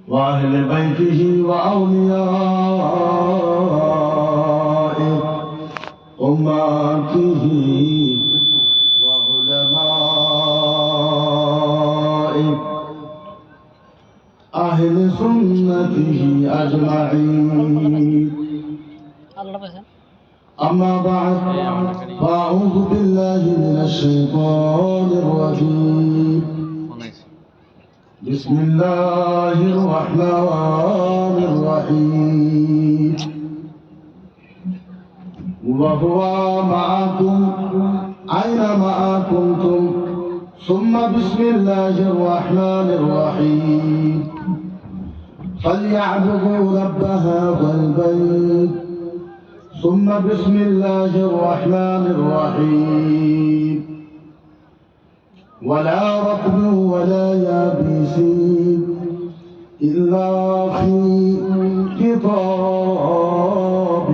وأهل بيته وأوليائه أمته وعلمائه أهل سنته أجمعين. أما بعد فأعوذ بالله من الشيطان الرجيم. بسم الله الرحمن الرحيم. وهو معكم أينما كنتم ثم بسم الله الرحمن الرحيم. فليعبدوا رب هذا البيت ثم بسم الله الرحمن الرحيم. ولا رطب ولا يابس إلا في كتاب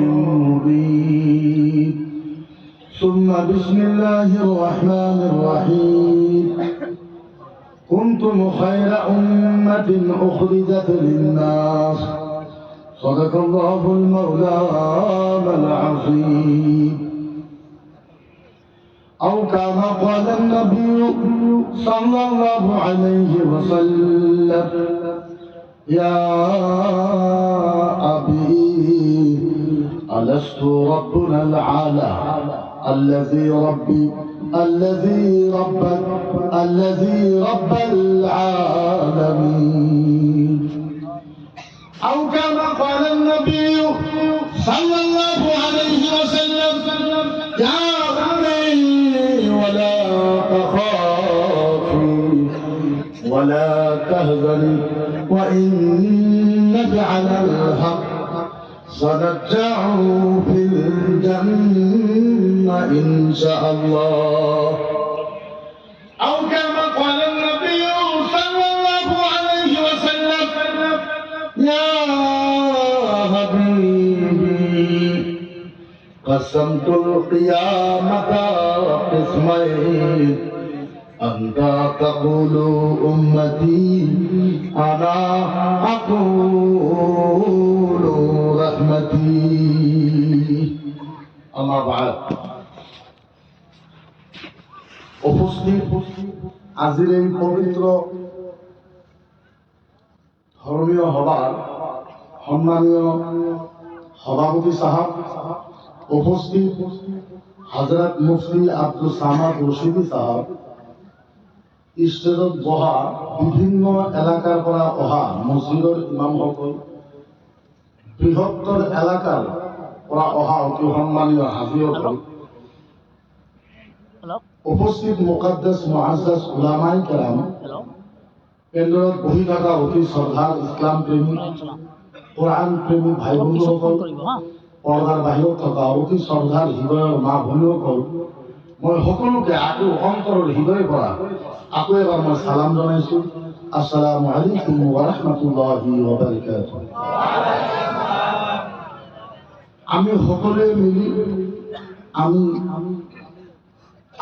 مبين. ثم بسم الله الرحمن الرحيم. كنتم خير أمة أخرجت للناس صدق الله المولى العظيم. أو كما قال النبي صلى الله عليه وسلم: يا أبي ألست ربنا العالى الذي رب العالمين. أو كما قال النبي صلى الله عليه وسلم: يا ولا تخافي ولا تهزني وإنك على الحق سنرجع في الجنة إن شاء الله. أو كما قال النبي صلى الله عليه وسلم: يا حبيبي قسمت القيامة قسمين أنت تقول أمتي أنا أقول رحمتي. أما بعد উপস্থিত আজির এই পবিত্র ধর্মীয় সভার সম্মানীয় সভাপতি সাহেব, উপস্থিত হযরত মুফতি আব্দুল সামাদ রশিদি সাহেব, স্টেজত বহা বিভিন্ন এলাকার পৰা অহা মছজিদৰ ইমামসকল, বৃহত্তৰ এলাকাৰ পৰা অহা অতি সন্মানীয় হাজীসকল, উপস্থিত মুকদ্দাছ মুআজ্জাজ উলামায়ে কেৰাম, কেন্দ্ৰত বহি থকা অতি শ্ৰদ্ধাৰ ইছলাম প্ৰেমী কোরআন প্রেমী ভাই বন্ধুসকল, পৰ্দাৰ বাহিৰত থকা অতি শ্ৰদ্ধাৰ হৃদয়ৰ মা ভনীসকল, মই সকলোকে আকৌ অন্তৰৰ হৃদয়ৰ পৰা আকৌ এবাৰ মই সালাম জনাইছোঁ। আসসালামু আলাইকুম ওয়া রাহমাতুল্লাহি ওয়া বারাকাতুহু। আমি সকলোৱে মিলি আমি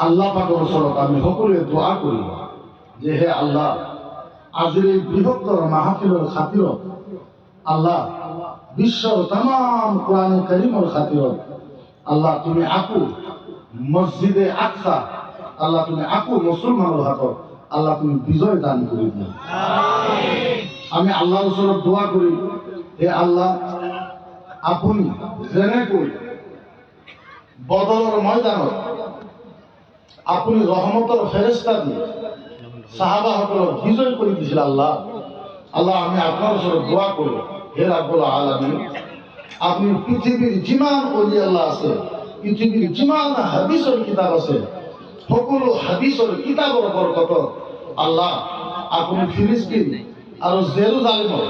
আল্লাহ পাকৰ ওচৰত আমি সকলোৱে দোৱা কৰি যে হে আল্লাহ, আজিৰ এই বৃহত্তৰ মাহফিলৰ খাতিৰত আল্লাহ, বিশ্বৰ তাম কোরআনে কারীমৰ খাতিৰত আল্লাহ তুমি আকু মসজিদে আকসা আল্লাহ তুমি আকু মুসলমানৰ হাতত আল্লাহ তুমি বিজয় দান কৰি দিয়া। আমি আল্লাহৰ ওচৰত দোয়া করি, হে আল্লাহ, আপুনি যেনেকৈ বদৰৰ ময়দানত আপুনি ৰহমতৰ ফেৰেশতা দি সাহাবাসকলক বিজয় কৰি দিছিল আল্লাহ, আল্লাহ আমি আপনার ওচৰত দোয়া করি, হে রাব্বুল আলামিন, আপনি পৃথিবীর যিমান ওলি আল্লাহ আছে, পৃথিবীর যিমান হাদিসৰ কিতাব আছে, সকলো হাদিসৰ কিতাবৰ বৰকত আল্লাহ আপনি ফিলিস্তিন আৰু জেৰুজালেমৰ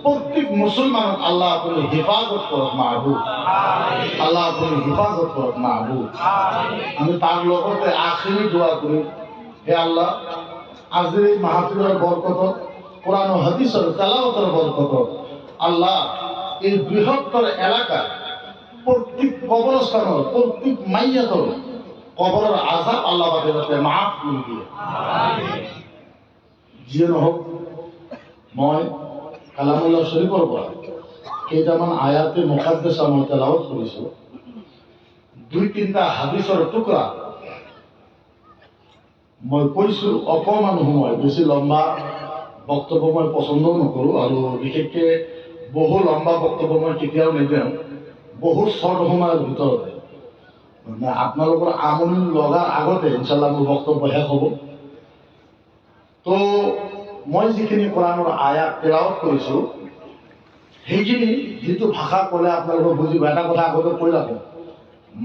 প্রত্যেক মুসলমানক আল্লাহ আপনি হেফাজত করক মাহবুব, আল্লাহ আপনি হেফাজত করক মাহবুব। আমি তার লগতে আখিরি দোয়া করি, হে আল্লাহ, আজিৰ এই মাহফিলৰ বৰকত, কোরআন ও হাদিসের তেলাওয়াতের বরকত আল্লাহ এই বৃহত্তর এলাকার প্রত্যেক কবরস্থানের প্রত্যেক মাইয়াতর কবরের আযাব আল্লাহ পাকের মাফ করে দিয়ে। যিয়ে নহওক মই কালামুল্লাহ শৰীফৰ পৰা কেইটামান আয়াতে মুকাদ্দাছা মই তেলাওয়াত কৰিছোঁ। 2-3টা হাদিছৰ টুকুৰা মই কৈছোঁ। অকণমান সময়, বেছি লম্বা বক্তব্য মই পচন্দও নকৰোঁ, আৰু বিশেষকৈ বহু লম্বা বক্তব্য মই কেতিয়াও নিদিওঁ। বহু শ্বৰ্ট সময়ৰ ভিতৰতে মানে আপোনালোকৰ আমনি লগাৰ আগতে ইনশাল্লাহ মোৰ বক্তব্য শেষ হ'ব। তো মই যিখিনি কোৰাণৰ আয়াত তেলাওয়াত কৰিছোঁ সেইখিনি যিটো ভাষা ক'লে আপোনালোকে বুজিব। এটা কথা আগতে কৈ ৰাখোঁ,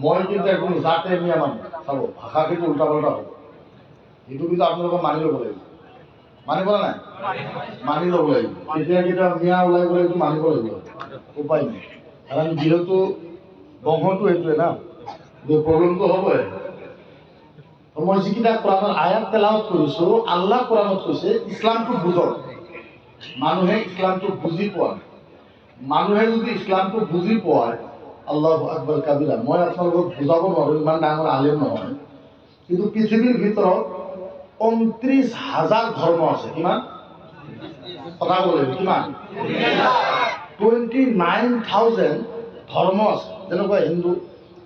মই কিন্তু একদম যাতে মিয়া মানুহ, চাব ভাষা কিন্তু উল্টা পাল্টা হ'ব, সেইটো কিন্তু আপোনালোকে মানি ল'ব লাগিব। মানিব নাই? মানি ল'ব লাগিব। কেতিয়া কেতিয়া মিয়া ওলাই গ'লে এইটো মানিব লাগিব, উপায় নাই। কাৰণ যিহেতু বংশটো এইটোৱে না, প্ৰব্লেমটো হ'বই। মই যিকেইটা কোৰাণৰ আয়াত তেলাওয়াত কৰিছোঁ, আল্লাহ কোৰাণত কৈছে ইছলামটো বুজক। মানুহে ইছলামটো বুজি পোৱা নাই। মানুহে যদি ইছলামটো বুজি পোৱায়, আল্লাহু আকবার কাবিৰা, মই আপোনালোকক বুজাব নোৱাৰোঁ, ইমান ডাঙৰ আলেম নহয়। কিন্তু পৃথিৱীৰ ভিতৰত 29,000 ধৰ্ম আছে। কিমান? কথা ক'লে কিমান? 29,000 ধৰ্ম আছে। যেনেকুৱা হিন্দু,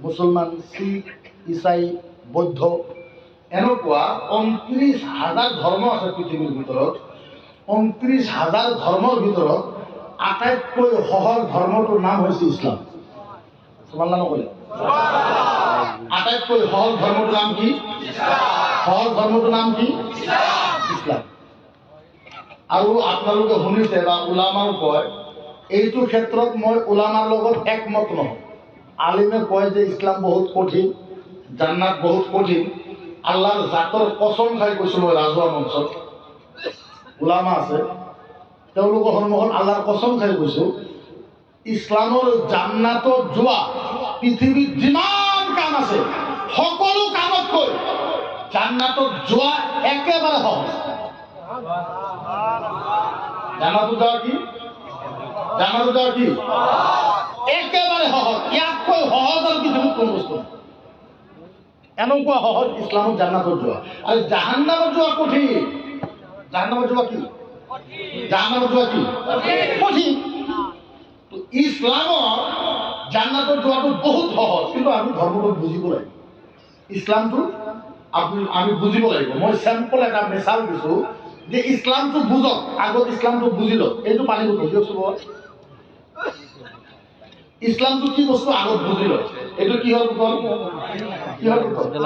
মুছলমান, শিখ, ইছাই, বৌদ্ধ, এনেকুৱা 29,000 ধৰ্ম আছে পৃথিৱীৰ ভিতৰত। 29,000 ধৰ্মৰ ভিতৰত আটাইতকৈ সহজ ধৰ্মটোৰ নাম হৈছে ইছলাম। সুবহানাল্লাহ নক'লে? আটাইতকৈ সহজ ধৰ্মটোৰ নাম কি? সহজ ধৰ্মটোৰ নাম কি? ইছলাম। আৰু আপোনালোকে শুনিছে বা উলামাও কয়, এইটো ক্ষেত্ৰত মই উলামাৰ লগত একমত নহয়। আলিমে কয় যে ইছলাম বহুত কঠিন, জান্নাত বহুত কঠিন। আল্লাহৰ জাতৰ কসম খাই কৈছোঁ মই ৰাজহুৱা মঞ্চত, উলামা আছে, তেওঁলোকৰ সন্মুখত আল্লাহৰ কসম খাই কৈছোঁ, ইছলামৰ জান্নাতত যোৱা পৃথিৱীত যিমান কাম আছে সকলো কামতকৈ জান্নাতত যোৱা একেবাৰে সহজ। জান্নাতত যোৱা কি? জান্নাতত যোৱা কি? একেবাৰে সহজ। ইয়াতকৈ সহজ আৰু পৃথিৱীত কোনো বস্তু নাই। এনেকুৱা সহজ ইছলামত জান্নাতত যোৱা। আৰু জাহান্নামত যোৱা কঠিন। জাহান্নামত যোৱা কি? জাহান্নামত যোৱা কি? কঠিন। তো ইছলামত জান্নাতত যোৱাটো বহুত সহজ, কিন্তু আমি ধৰ্মটো বুজিব লাগিব। ইছলামটো আমি বুজিব লাগিব। মই চেম্পল এটা মিছাল দিছোঁ যে ইছলামটো বুজক, আগত ইছলামটো বুজি লওক। এইটো পানী বটল দিয়কচোন। ইছলামটো কি বস্তু আগত বুজি লওক। এইটো কিহৰ বটল? কিহৰ বটল?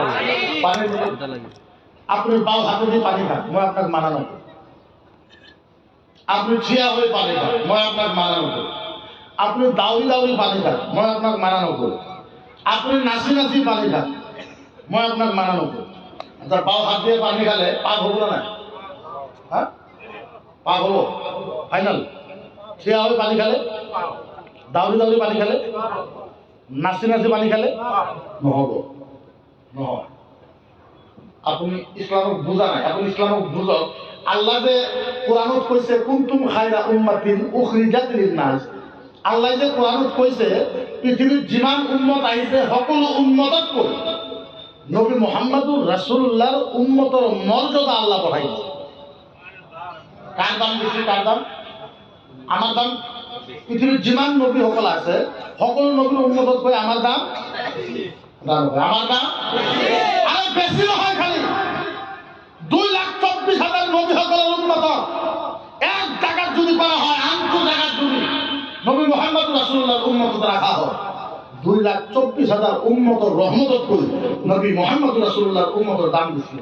পানীৰ বটল। আপুনি বাওঁ হাতেদি পানী খাক, মই আপোনাক মানা নকৰোঁ। আপনি থিয়া হৈ পানী খাক, মই আপোনাক মানা নকৰোঁ। আপনি দাউৰি দাউৰি পানী খাক, মই আপোনাক মানা নকৰোঁ। আপনি নাচি নাচি পানী খাক, মই আপোনাক মানা নকৰোঁ। আচ্ছা, বাওঁ হাত দিয়ে পানী খালে পাপ হ'ব না নাই? হা, পাপ হ'ব? ফাইনেল? থিয়া হৈ পানী খালে, দাউৰি দাউৰি পানী খালে, নাচি নাচি পানী খালে নহ'ব, নহয়। আপুনি ইছলামক বুজা নাই। আপুনি ইছলামক বুজক। আল্লাহ যে কোরআনত কৈছে কুনতুম খায়রা উম্মাতিন উখরিজাত লিন-নাস, আল্লাহ যে কোরআনত কৈছে পৃথিবীর যিমান উম্মত আহিছে সকলো উম্মততকৈ নবী মুহাম্মদুর রাসূলুল্লাহর উম্মতৰ মর্যাদা আল্লাহ বঢ়াইছে। কার দাম বেশি? কার দাম? আমার দাম। পৃথিবীর যিমান নবী সকল আছে সকলো নবীর উম্মততকৈ আমার দাম আমার দাম আরে বেশি নহয়। খালি 2,24,000 নবী সকলের উম্মত এক জায়গায় যদি করা হয়, আন্তর জায়গায় যদি নবী মুহাম্মদ রাসূলুল্লাহর উম্মত রাখা হয়, 2,24,000 উম্মতর রহমতত করে নবী মুহাম্মদ রাসূলুল্লাহর উম্মতের দাম বেশি।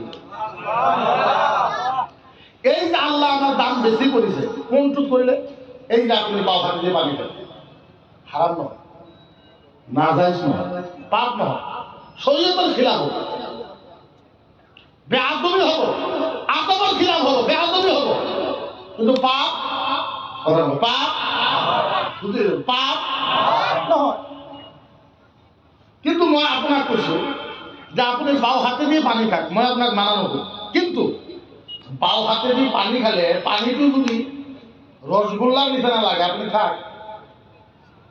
এই যে আল্লাহ আমার দাম বেশি করেছে, কোনটুক করলে? এই যে আপনি বাও হাতে দিয়ে পানি খান, হারাম নয়, নাজায়েজ নয়, পাপ নয়, শরীয়তের খিলাফ হবে, বেআদবি হব, আদবের খিলাফ হব, বেআদবি হব, কিন্তু পাপ পাপ পাপ নহয়। কিন্তু মই আপোনাক কৈছোঁ যে আপুনি বাও হাতে দিয়ে পানী খাক, মই আপোনাক মানা নকৰোঁ। কিন্তু বাও হাতে দি পানী খালে পানীটো যদি ৰসগোল্লাৰ নিচিনা লাগে আপুনি খাক।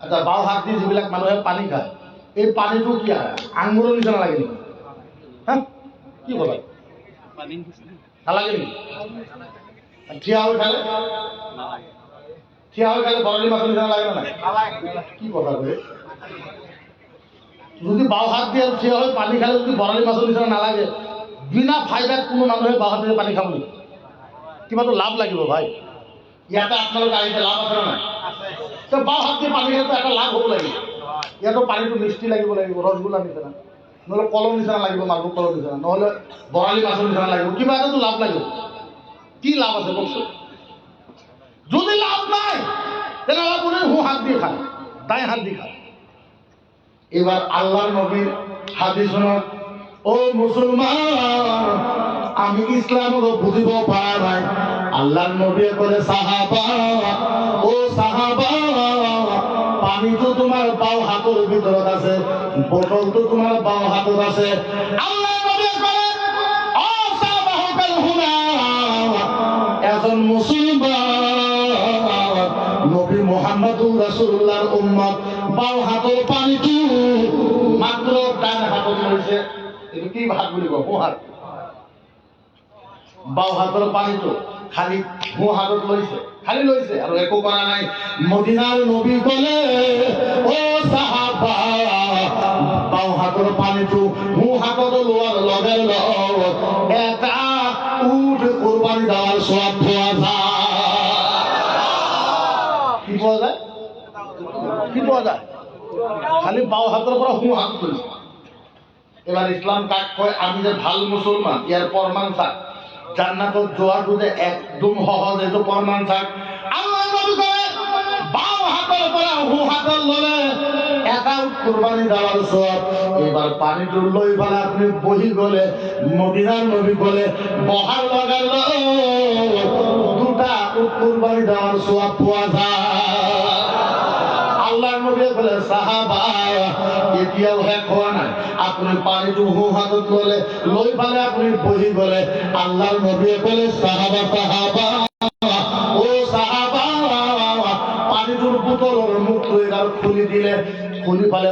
আচ্ছা, বাও হাত দি যিবিলাক মানুহে পানী খায়, এই পানীটো কি আঙুৰৰ নিচিনা লাগে নেকি? হা, কি কথা? নালাগে নেকি? থিয়া হয়ে খেলে থিয়া হয়ে খেলে বড়ালি মাছের নিশানা লাগে না কি কথা বলে যদি বাও হাত দিয়ে থিয়া হয়ে পানি খেলে যদি বড়ালি মাছের নিশানা না লাগে বিনা ফায়দার কোনো মানুষের বাও হাত দিয়ে পানি খাবো নি কিবা তো লাভ লাগিব ভাই ইয়াতে আপনার গাড়িতে লাভ আছে না তো বাও হাত দিয়ে পানি খেলে তো একটা লাভ হব লাগিব ইয়াতো পানীটো মিষ্টি লাগিব ৰসগোল্লা নিচিনা নহ'লে কলম নিচিনা লাগিব মালভোগ কলম নিচিনা নহ'লে বৰালি মাছৰ নিচিনা লাগিব কিবা এটাতো লাভ লাগিব কি লাভ আছে কওকচোন যদি লাভ নাই তেনেহ'লে আপুনি সোঁ হাত দি খায় দাই হাত দি খায় এবার আল্লাহর নবীর হাদিস শুনক ও মুসলমান আমি ইসলামকে বুঝিব পারা নাই আল্লাহর নবী করে সাহাবা ও সাহাবা পানি তো তোমার বাও হাতের ভিতৰত আছে বোতল তো তোমার বাও হাতত আছে আল্লাহর নবী করে ও সাহাবা হকল হুনা এজন মুসলমান নবী মুহাম্মদুর রাসূলুল্লাহর উম্মত বাও হাতের পানিটো মাত্র ডান হাতত লৈছে এটো কি ভাগ বুলি কয় সোঁ হাত বাও হাতের পানিটো খালি সোঁ হাতত লৈছে খালি লৈছে আৰু একো কৰা নাই মদিনাৰ নবী কলে ও সাহাবা বাও হাতের পানিটো সোঁ হাতত লোৱাৰ লগে লগে এটা উট কুরবানি দেওয়ার সওয়াব পোৱা যায় কি পোৱা যায় কি পোৱা যায় খালি বাও হাতের পৰা সোঁ হাত লৈছে এবার ইসলাম কাক কয় আমি যে ভাল মুসলমান ইয়ার প্রমাণ থাক জান্নাতত যোৱাটো যে একদম সহজ এইটো প্রমাণ থাক আল্লাহ নবী কয় বাও হাতের পৰা সোঁ হাতত ললে এটা কুরবানি দেওয়ার সওয়াব এবার পানিটো লৈ পেলাই আপনি বহি গলে মদিনার নবী বলে বহার লগে দুটা কুরবানি দেওয়ার সওয়াব পোৱা যায় আল্লাহর নবী বলে সাহাবা এতিয়াও শেষ হোৱা নাই আপনি পানিটো সোঁ হাতত ললে লৈ পেলাই আপনি বহি গলে আল্লাহর নবী বলে সাহাবা সাহাবা ও সাহাবা পানিটোৰ বোতলৰ মুখটো এবাৰ খুলি দিলে খুলি পেলে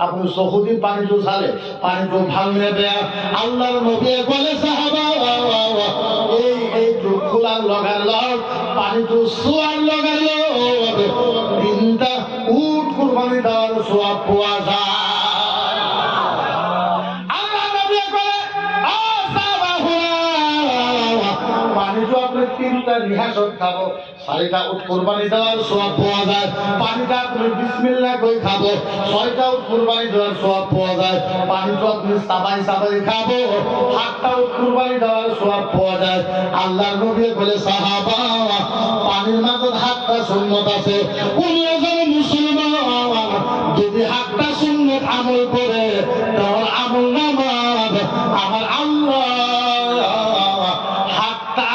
আপনি চকু দি পানিটো চালে পানিটো ভাল নে বেয়া আল্লাহর নবী বলে সাহাবা এইটো খোলার লগে লগ পানিটো চোৱাৰ লগে লগ তিনটা উট কুরবানি দেওয়ার সওয়াব পোৱা যায় আল্লাহর নবী বলে ও সাহাবা পানিটো আপনি তিনটা নিহাসত খাব চারিটা উট কুরবানি দেওয়ার সওয়াব পোৱা যায় পানিটা আপনি বিসমিল্লাহ কই খাব ছয়টা উট কুরবানি দেওয়ার সওয়াব পোৱা যায় পানিটো আপনি সাবাই সাবাই খাব সাতটা উট কুরবানি দেওয়ার সওয়াব পোৱা যায় আল্লাহর নবী বলে সাহাবা পানির মাঝে হাতটা সুন্নত আছে কোন একজন মুসলমান যদি হাতটা সুন্নত আমল করে তাহলে আমল নামাজ আমার আল্লাহ হাতটা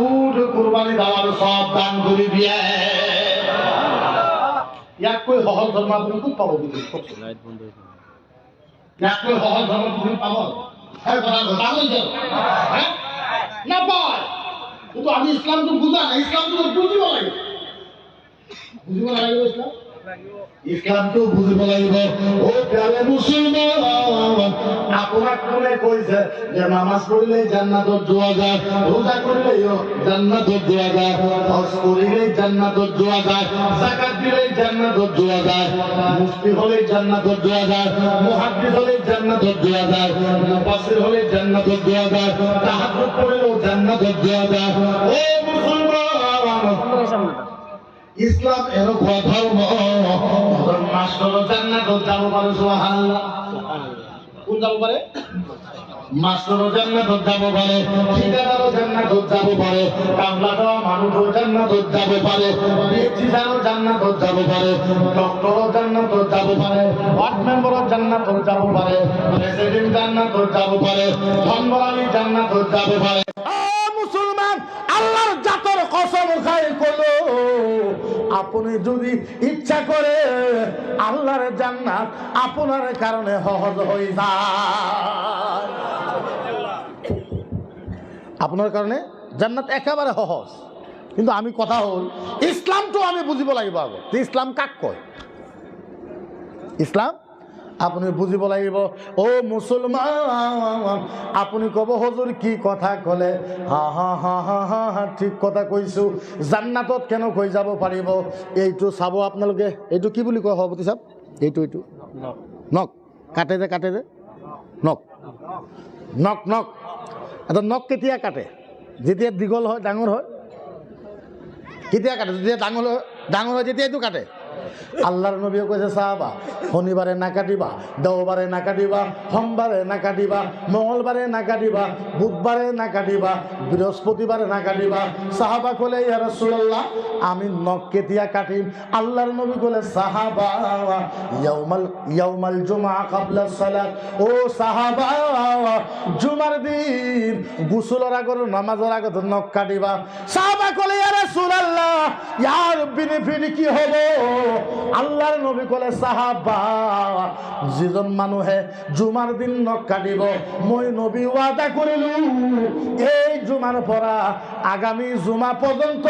উট কুরবানি দেওয়ার সব দান করে দিয়ে ইয়াক কই সহজ ধর্ম আপনি খুব পাব কিন্তু ইয়াক কই সহজ ধর্ম তুমি পাব হ্যাঁ কথা বলছ হ্যাঁ না পায় কিন্তু আমি ইসলামকে বুঝা না ইসলামকে বুঝিব লাগে বুঝিব লাগিব ইসলাম ইসলামটো বুঝিব লাগিব ও প্যারে মুসলমান আপনার কোনে কইছে যে নামাজ পড়লে জান্নাতত যোৱা যায় রোজা করলে জান্নাতত যোৱা যায় হজ করলে জান্নাতত যোৱা যায় যাকাত দিলে জান্নাতত যোৱা যায় মুফতি হলে জান্নাতত যোৱা যায় মুহাদ্দিস হলে জান্নাতত যোৱা যায় মুফাসসির হলে জান্নাতত যোৱা যায় তাহাজ্জুদ পড়লেও জান্নাতত যোৱা যায় ও মুসলমান ইসলাম এনেকুৱা ধৰ্ম মাষ্টৰ জান্নাতত যাব পাৰে সুবহানাল্লাহ কোন যাব পাৰে মাষ্টৰ জান্নাতত যাব পাৰে ঠিকাদাৰ জান্নাতত যাব পাৰে কামলা দেওয়া মানুষ জান্নাতত যাব পাৰে ব্যক্তিচাৰ জান্নাতত যাব পাৰে ডক্টৰ জান্নাতত যাব পাৰে ওয়ার্ড মেম্বার জান্নাতত যাব পাৰে প্রেসিডেন্ট জান্নাতত যাব পাৰে ধনবরালী জান্নাতত যাব পাৰে মুসলমান আল্লাহর জাতর কসম খাই কলো আপনি যদি ইচ্ছা করে আল্লাহর জান্নাত আপনার কারণে সহজ হয়ে যায় আপনার কারণে জান্নাত একেবারে সহজ কিন্তু আমি কথা হল ইসলামটো আমি বুঝিব লাগিব আগে যে ইসলাম কাক কয় ইসলাম আপনি বুঝিব লাগিব। ও মুসলমান, আপনি কব হুজুর কি কথা কলে? হা হা হা হা হা হা, ঠিক কথা কইছো। জান্নাতত কেন কই যাব পাৰিব? এইটো চাব আপোনালোকে। এইটো কি বুলি কয় সভাপতি সাহেব? এইটো নখ কাটে যে নখ নখ নখ। এটা নখ কেতিয়া কাটে? যেতিয়া দীঘল হয়, ডাঙৰ হয়। কেতিয়া কাটে? যেতিয়া ডাঙৰ হয় তেতিয়া এইটো কাটে। আল্লাহর নবী কইছে সাহাবা, শনিবারে না কাটিবা, দেওবারে না কাটিবা, সোমবারে না কাটিবা, মঙ্গলবারে না কাটিবা, বুধবারে না কাটিবা, বৃহস্পতিবারে না কাটিবা। সাহাবা কলে ইয়া রাসূলুল্লাহ, আমি নখ কেতিয়া কাটিম? আল্লাহর নবী কলে সাহাবা, ইয়াউমাল জুমআ ক্বাবলা সালাত। ও সাহাবা, জুমার দিন গোসলের আগর, নামাজের আগত নখ কাটিবা। সাহাবা কলে ইয়া রাসূলুল্লাহ, ইয়ার বেনিফিট কি হবে? আল্লাহর নবী কলে সাহাবা, যিজন মানুহে জুমার দিন নখ কাটিব, মই নবী ওয়াদা করিলু এই জুমার পরা আগামী জুমা পর্যন্ত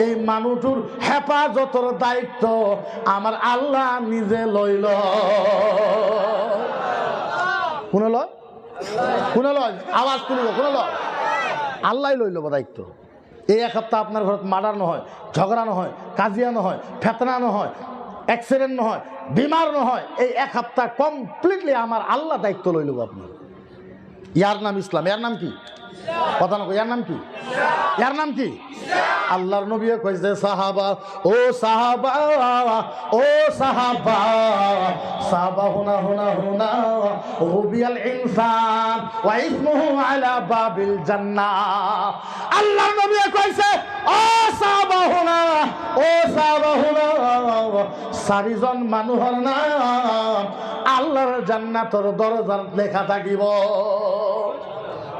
এই মানুষটোর হেফাজতর দায়িত্ব আমার আল্লাহ নিজে লইল। কোনে লয়? আওয়াজ তুলিব, কোনে লয়? আল্লাহ লই লব দায়িত্ব। এই এক সপ্তাহ আপনার ঘৰত মার্ডার নহয়, ঝগড়া নহয়, কাজিয়া নহয়, ফেতনা নহয়, অ্যাক্সিডেন্ট নহয়, বিমার নহয়, এই এক সপ্তাহ কমপ্লিটলি আমার আল্লাহ দায়িত্ব লই লব আপনার। ইয়ার নাম ইসলাম। এর নাম কি? কথা নকো, এর নাম কি? এর নাম কি? আল্লাহর নবী কইছে সাহাবা, ও সাহাবা, ও সাহাবা, সাহাবা হুনা রুবিয়াল ইনসান ওয়া ইসমুহু আলা বাবিল জান্নাহ। আল্লাহর নবী কইছে, ও সাহাবা হুনা, ও সাহাবা হুনা, চারিজন মানুহৰ নাম আল্লাহর জান্নাতৰ দরজাত লেখা থাকিব।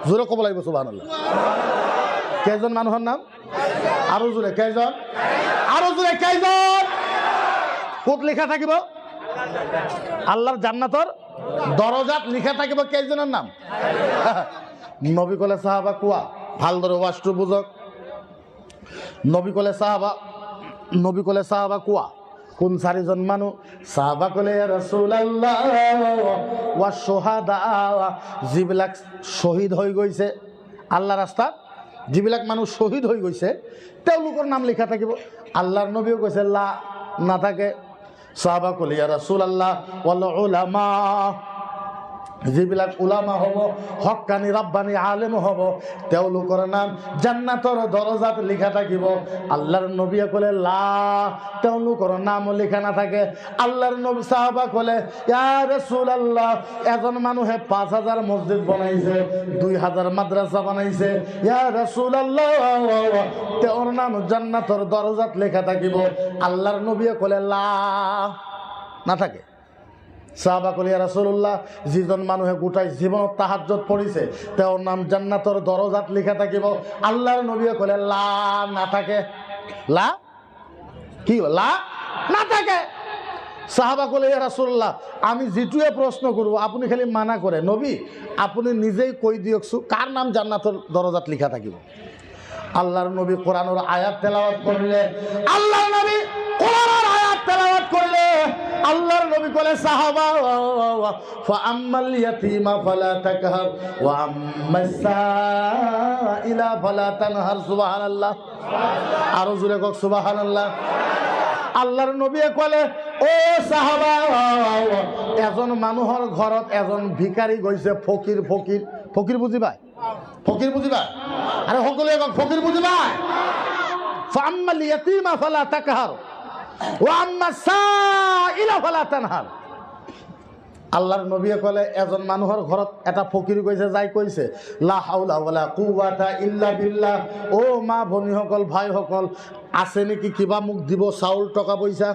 জোরে কব লাগিব সুবহানাল্লাহ। কেইজন মানুহৰ নাম? আৰু জোরে কেইজন? আৰু জোরে কেইজন? ক'ত লেখা থাকিব? আল্লাহর জান্নাতৰ দরজাত লিখা থাকিব কেইজনের নাম? নবী কলে সাহাবা কোৱা, ভালদৰে ওয়াজটো বুঝক। নবী কলে সাহাবা কোৱা কোন চাৰিজন মানুহ? সাহাবা কলে ইয়া রাসূলুল্লাহ ওয়া শুহাদা, যিবিলাক শহীদ হৈ গৈছে আল্লাহ রাস্তাত, যিবিলাক মানুহ শহীদ হৈ গৈছে তেওঁলোকৰ নাম লিখা থাকিব। আল্লাহর নবীও কৈছে লা, নাথাকে। সাহাবা কলে ইয়া রাসূলুল্লাহ ওয়াল উলামা, যিবিলাক উলামা হব, হক্কানি রাব্বানি আলেম হব, তেওঁলোকৰ নাম জান্নাতৰ দরজাত লিখা থাকিব। আল্লাহর নবী কলে লা, তেওঁলোকৰ নাম লিখা নাথাকে। আল্লাহর নবী সাহাবা কলে ইয়া রাসূলুল্লাহ, এজন মানুহে 5000 মসজিদ বনাইছে, 2000 মাদ্রাসা বানাইছে, ইয়া রাসূলুল্লাহ, তেওঁৰ নাম জান্নাতৰ দরজাত লেখা থাকিব। আল্লাহর নবী কলে লা, নাথাকে। সাহাবা কলে ইয়া রাসূলুল্লাহ, যিজন মানুহে গোটাই জীবনত তাহাজ্জুদ পড়িছে তেওঁৰ নাম জান্নাতৰ দরজাত লিখা থাকিব। আল্লাহর নবী কলে লা, নাথাকে। লা কি? লা নাথাকে। সাহাবা কলে ইয়া রাসূলুল্লাহ, আমি যেটুয়ে প্রশ্ন করব আপনি খালি মানা করে, নবী আপনি নিজেই কই দিয়কছো কার নাম জান্নাতের দরজাত লিখা থাকিব। আল্লাহর নবী কোরআনের আয়াত তেলাওয়াত করলে, আল্লাহর নবী কোরআনের আয়াত তেলাওয়াত করলে, আল্লাহর নবী কলে সাহাবা, ফাআম্মাল ইয়াতীমা ফালা তাকহার ওয়া আম্মাস সাইলা ফালা তানহার। সুবহানাল্লাহ। আরো জোরে কক সুবহানাল্লাহ। আল্লাহর নবী কলে, ও সাহাবা, এজন মানুহৰ ঘৰত এজন ভিখাৰী গৈছে, ফকির। ফকির বুঝি পায়? ফকির বুঝি পায়? আরে সকলে ফকির বুঝি পায়? ফাআম্মাল ইয়াতীমা ফালা তাকহার ওয়া আম্মাস সাইলা ফালা তানহার। আল্লাহর নবী কলে এজন মানুহৰ ঘৰত এটা ফকির গৈছে, যাই কৈছে লা হাওলা ওয়ালা কুওয়াতা ইল্লা বিল্লাহ, ও মা ভনীসকল, ভাইসকল, আছে নেকি কিবা মোক দিব, চাউল টকা পইচা?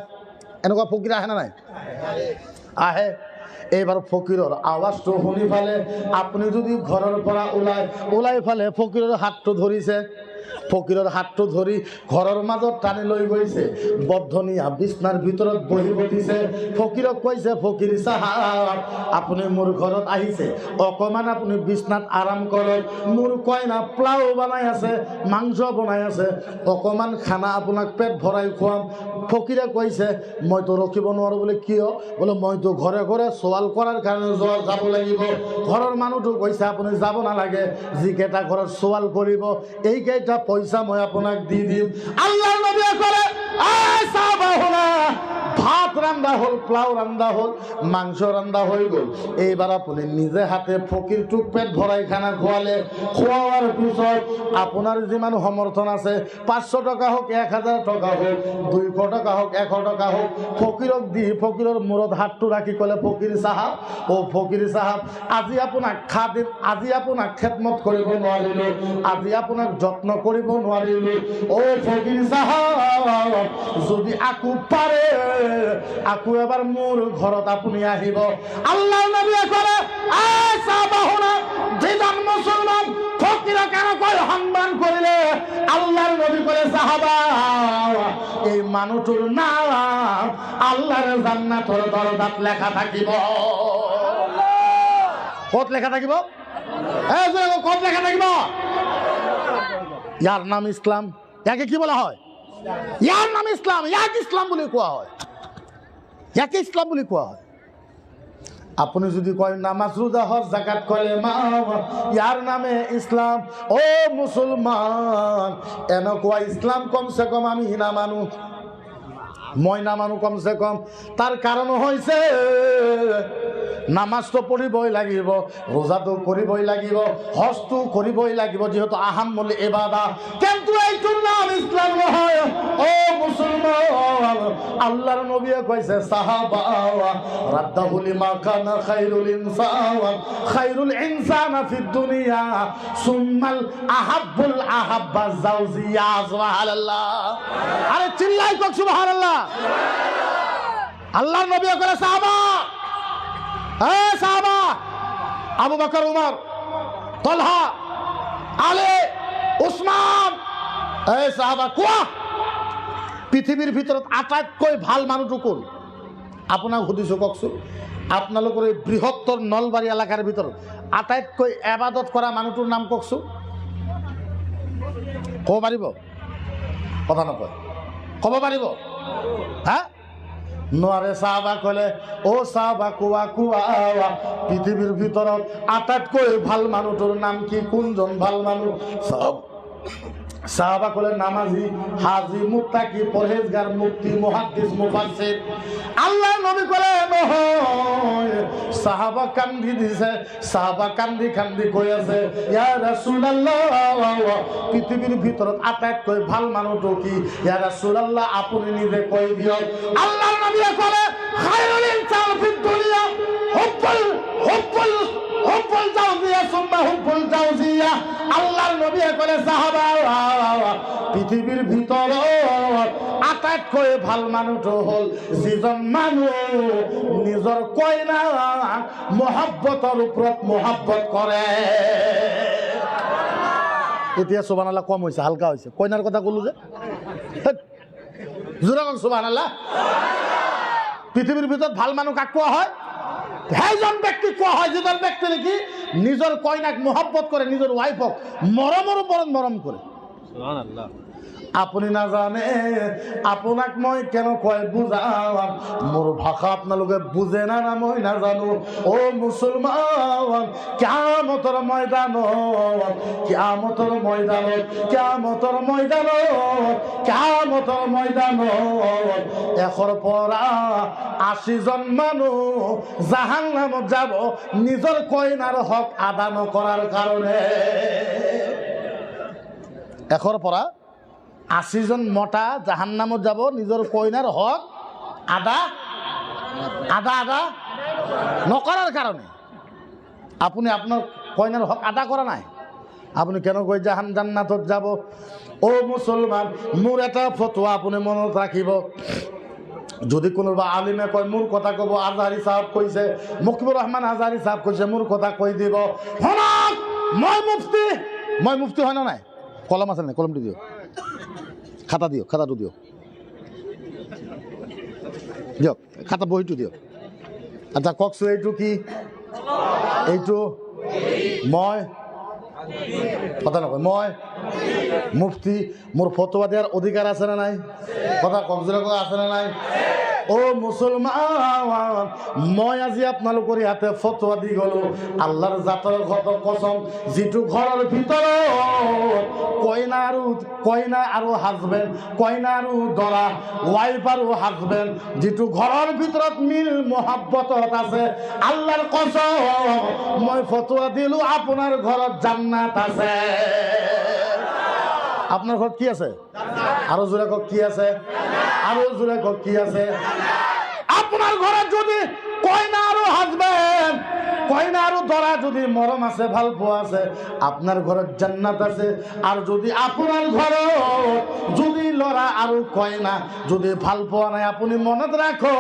এনেকুৱা ফকির আহে না নাই? আহে। এইবাৰ ফকিৰৰ আৱাজটো শুনি ফালে আপুনি যদি ঘৰৰ পৰা ওলাই ফালে ফকিৰৰ হাতটো ধৰিছে, ফকিরের হাতটো ধরি ঘরের মাজত টানি লৈ গৈছে বদ্ধনিয়া বিছনার ভিতৰত বহিব দিছে ফকিরক কৈছে ফকির সাহাব আপুনি মোৰ ঘৰত আহিছে অকমান আপুনি বিছনাত আৰাম কৰক মোৰ কইনা পোলাও বনাই আছে মাংস বনাই আছে অকমান খানা আপোনাক পেট ভৰাই খুৱাম ফকিরে কৈছে মই তো ৰখিব নোৱাৰো বলে কিয় বলে মই তো ঘৰে ঘৰে সৱাল কৰাৰ কাৰণে যাব লাগিব ঘৰৰ মানুহটো কৈছে আপুনি যাব নালাগে যিকেইটা ঘৰত সৱাল কৰিব এইকেইটা পইচা মই আপোনাক দি দিম আল্লাহৰ নবীয়ে ক'লে এই সাহাবা শুনা ভাত রান্দা হল পোলাও রান্দা হল মাংস রান্দা হয়ে গেল এইবার আপনি নিজে হাতে ফকিরটুক পেট ভরাই খানা খোয়ালে খোয়ার পিছত আপনার যিমান সমর্থন আছে 500 টাকা হোক 1000 টাকা হোক 200 টাকা হোক 100 টাকা হোক ফকিরক দি ফকিরের মূৰত হাতটো রাখি কলে ফকির সাহাব ও ফকির সাহাব আজি আপোনাক খাদিম আজি আপোনাক খেদমত কৰিব নোৱাৰিলো আজি আপোনাক যত্ন কৰিব নোৱাৰিলো ও ফকির সাহাব যদি আকু পারে আকু এবার মোর ঘৰত আপুনি আহিব আল্লাহৰ নবীয়ে ক'লে এই সাহাবা শুনা যিজন মুছলমান ফকিৰক কেনেকৈ সন্মান কৰিলে আল্লাহৰ নবী ক'লে সাহাবা এই মানুহটোৰ নাম আল্লাহৰ জান্নাতৰ দৰজাত লেখা থাকিব ক'ত লেখা থাকিব এই ক'ত লেখা থাকিব ইয়াৰ নাম ইছলাম ইয়াকে কি বলা হয় ইয়াৰ নাম ইছলাম ইয়াক ইছলাম বুলি কোৱা হয় ইয়াকে ইছলাম বুলি কোৱা হয় আপুনি যদি কয় নামাজ রোজা হজ যাকাত করে ইয়ার নামে ইসলাম ও মুসলমান এনেকুৱা ইসলাম কমসে কম আমি নামানো মই নামানো কমসে কম তার কারণ হয়েছে নামাজ তো পড়িবই লাগিব রোজা তো করিবই লাগিব হজ তো করিবই লাগিব যেহেতু আহাম্মুল ইবাদা কিন্তু এইটোর নাম ইসলাম নহয় ও মুসলমান আল্লাহর নবী কইছে সাহাবা রাদ্দাহু লিমা কানা খায়রুল ইনসান ফিদ দুনিয়া সুম্মাল আহাব্বুল আহাব্বা জাওজিয়া সুবহানাল্লাহ আরে চিল্লাই কর সুবহানাল্লাহ আল্লাহর নবী কইছে সাহাবা সাহাবা আবু বকর উমর তলহা আলী উসমান এই সাহাবা কোৱা পৃথিৱীৰ ভিতৰত আটাইতকৈ ভাল মানুহটো কোন আপোনাক সুধিছোঁ কওকচোন আপোনালোকৰ এই বৃহত্তৰ নলবাৰী এলেকাৰ ভিতৰত আটাইতকৈ ইবাদত কৰা মানুহটোৰ নাম কওকচোন ক'ব পাৰিব কথা নকয় ক'ব পাৰিব হা নোৱাৰে সাহাবা ক'লে ও সাহাবা কোৱা কোৱা পৃথিৱীৰ ভিতৰত আটাইতকৈ ভাল মানুহটোৰ নাম কি কোনজন ভাল মানুহ সাহাবা ক'লে নামাজি হাজি মুত্তাকি পরহেজগার মুফতি মুহাদ্দিস মুফাসসির আল্লাহর নবী ক'লে নহয় সাহাবা কান্দি দিছে সাহাবা কান্দি কান্দি কৈ আছে ইয়া রাসূলুল্লাহ পৃথিৱীৰ ভিতৰত আটাইতকৈ ভাল মানুহটো কি ইয়া রাসূলুল্লাহ আপুনি নিজে কৈ দিয়ক আল্লাহৰ নবীয়ে ক'লে খায়রুল ইনসান ফিদ দুনিয়া হুব্বুল জাওজিয়া সুম্মা হুব্বুল জাওজিয়া আল্লাহর নবী ক'লে সাহাবা পৃথিৱীৰ ভিতৰত আটাইতকৈ ভাল মানুহটো হ'ল যিজন মানুহ নিজৰ কইনা মহব্বতৰ ওপৰত মহব্বত কৰে এতিয়া সুবহানাল্লাহ কম হৈছে হালকা হৈছে কইনাৰ কথা ক'লো যে জোৰে কওক সুবহানাল্লাহ পৃথিৱীৰ ভিতৰত ভাল মানুহ কাক কোৱা হয় সেইজন ব্যক্তি কোৱা হয় যিজন ব্যক্তি নেকি নিজৰ কইনাক মহব্বত কৰে নিজৰ ওয়াইফক মৰমৰ ওপৰত মৰম কৰে সুবহানাল্লাহ আপুনি নাজানে আপোনাক মই কেনেকৈ বুজাম মোৰ ভাষা আপোনালোকে বুজে না মই নাজানো ও মুছলমান কিয়ামতৰ ময়দানত 100ৰ পৰা 80 জন মানুহ জাহান্নামত যাব নিজৰ কইনাৰ হক আদা নকৰাৰ কাৰণে 100ৰ পৰা 80 জন মতা জাহান্নামত যাব নিজৰ কইনাৰ হক আদা নকৰাৰ কাৰণে আপুনি আপোনাৰ কইনাৰ হক আদা কৰা নাই আপুনি কেনেকৈ জান্নাতত যাব ও মুছলমান মোৰ এটা ফতোয়া আপুনি মনত ৰাখিব যদি কোনোবা আলিমে কয় মোৰ কথা ক'ব আজহাৰী সাহেব কৈছে মুকিবুর রহমান আজহাৰী সাহেব কৈছে মোৰ কথা কৈ দিব শুনক মই মুফতি হয় না নাই কলম আছে না, কলমটি দিও, খাতা দিও, খাতাটো দিও, দিয়ক খাতা বহিটো দিয়ক। আচ্ছা কওকচোন এইটো কি? এইটো মই কথা নকয়, মই মুফতি, মোৰ ফটোৱা দিয়াৰ অধিকাৰ আছে নে নাই? কথা কওকচোন, আছে নে নাই? ও মুছলমান, মই আজি আপোনালোকৰ ইয়াতে ফটোৱা দি গলো আল্লাহৰ জাতৰ কসম, যিটো ঘৰৰ ভিতৰত কইনা আৰু হাজবেণ্ড, কইনা আৰু দৰা, ৱাইফ আৰু হাজবেণ্ড, যিটো ঘৰৰ ভিতৰত মিল মহাব্বতত আছে, আল্লাহৰ কসম মই ফটোৱা দিলো আপোনাৰ ঘৰত জান্নাত আছে। আপনার ঘর কি আছে? আরো জোরে কক কি আছে? আরো জোরে কক কি আছে? আপনার ঘরে যদি কইনা আর হাজবেন্ড, কইনা আর দরা যদি মরম আছে, ভাল পোয়া আছে, আপনার ঘরে জান্নাত আছে। আর যদি আপনার ঘরে যদি লড়া আর কইনা যদি ভাল পোয়া নাই, আপনি মনে রাখো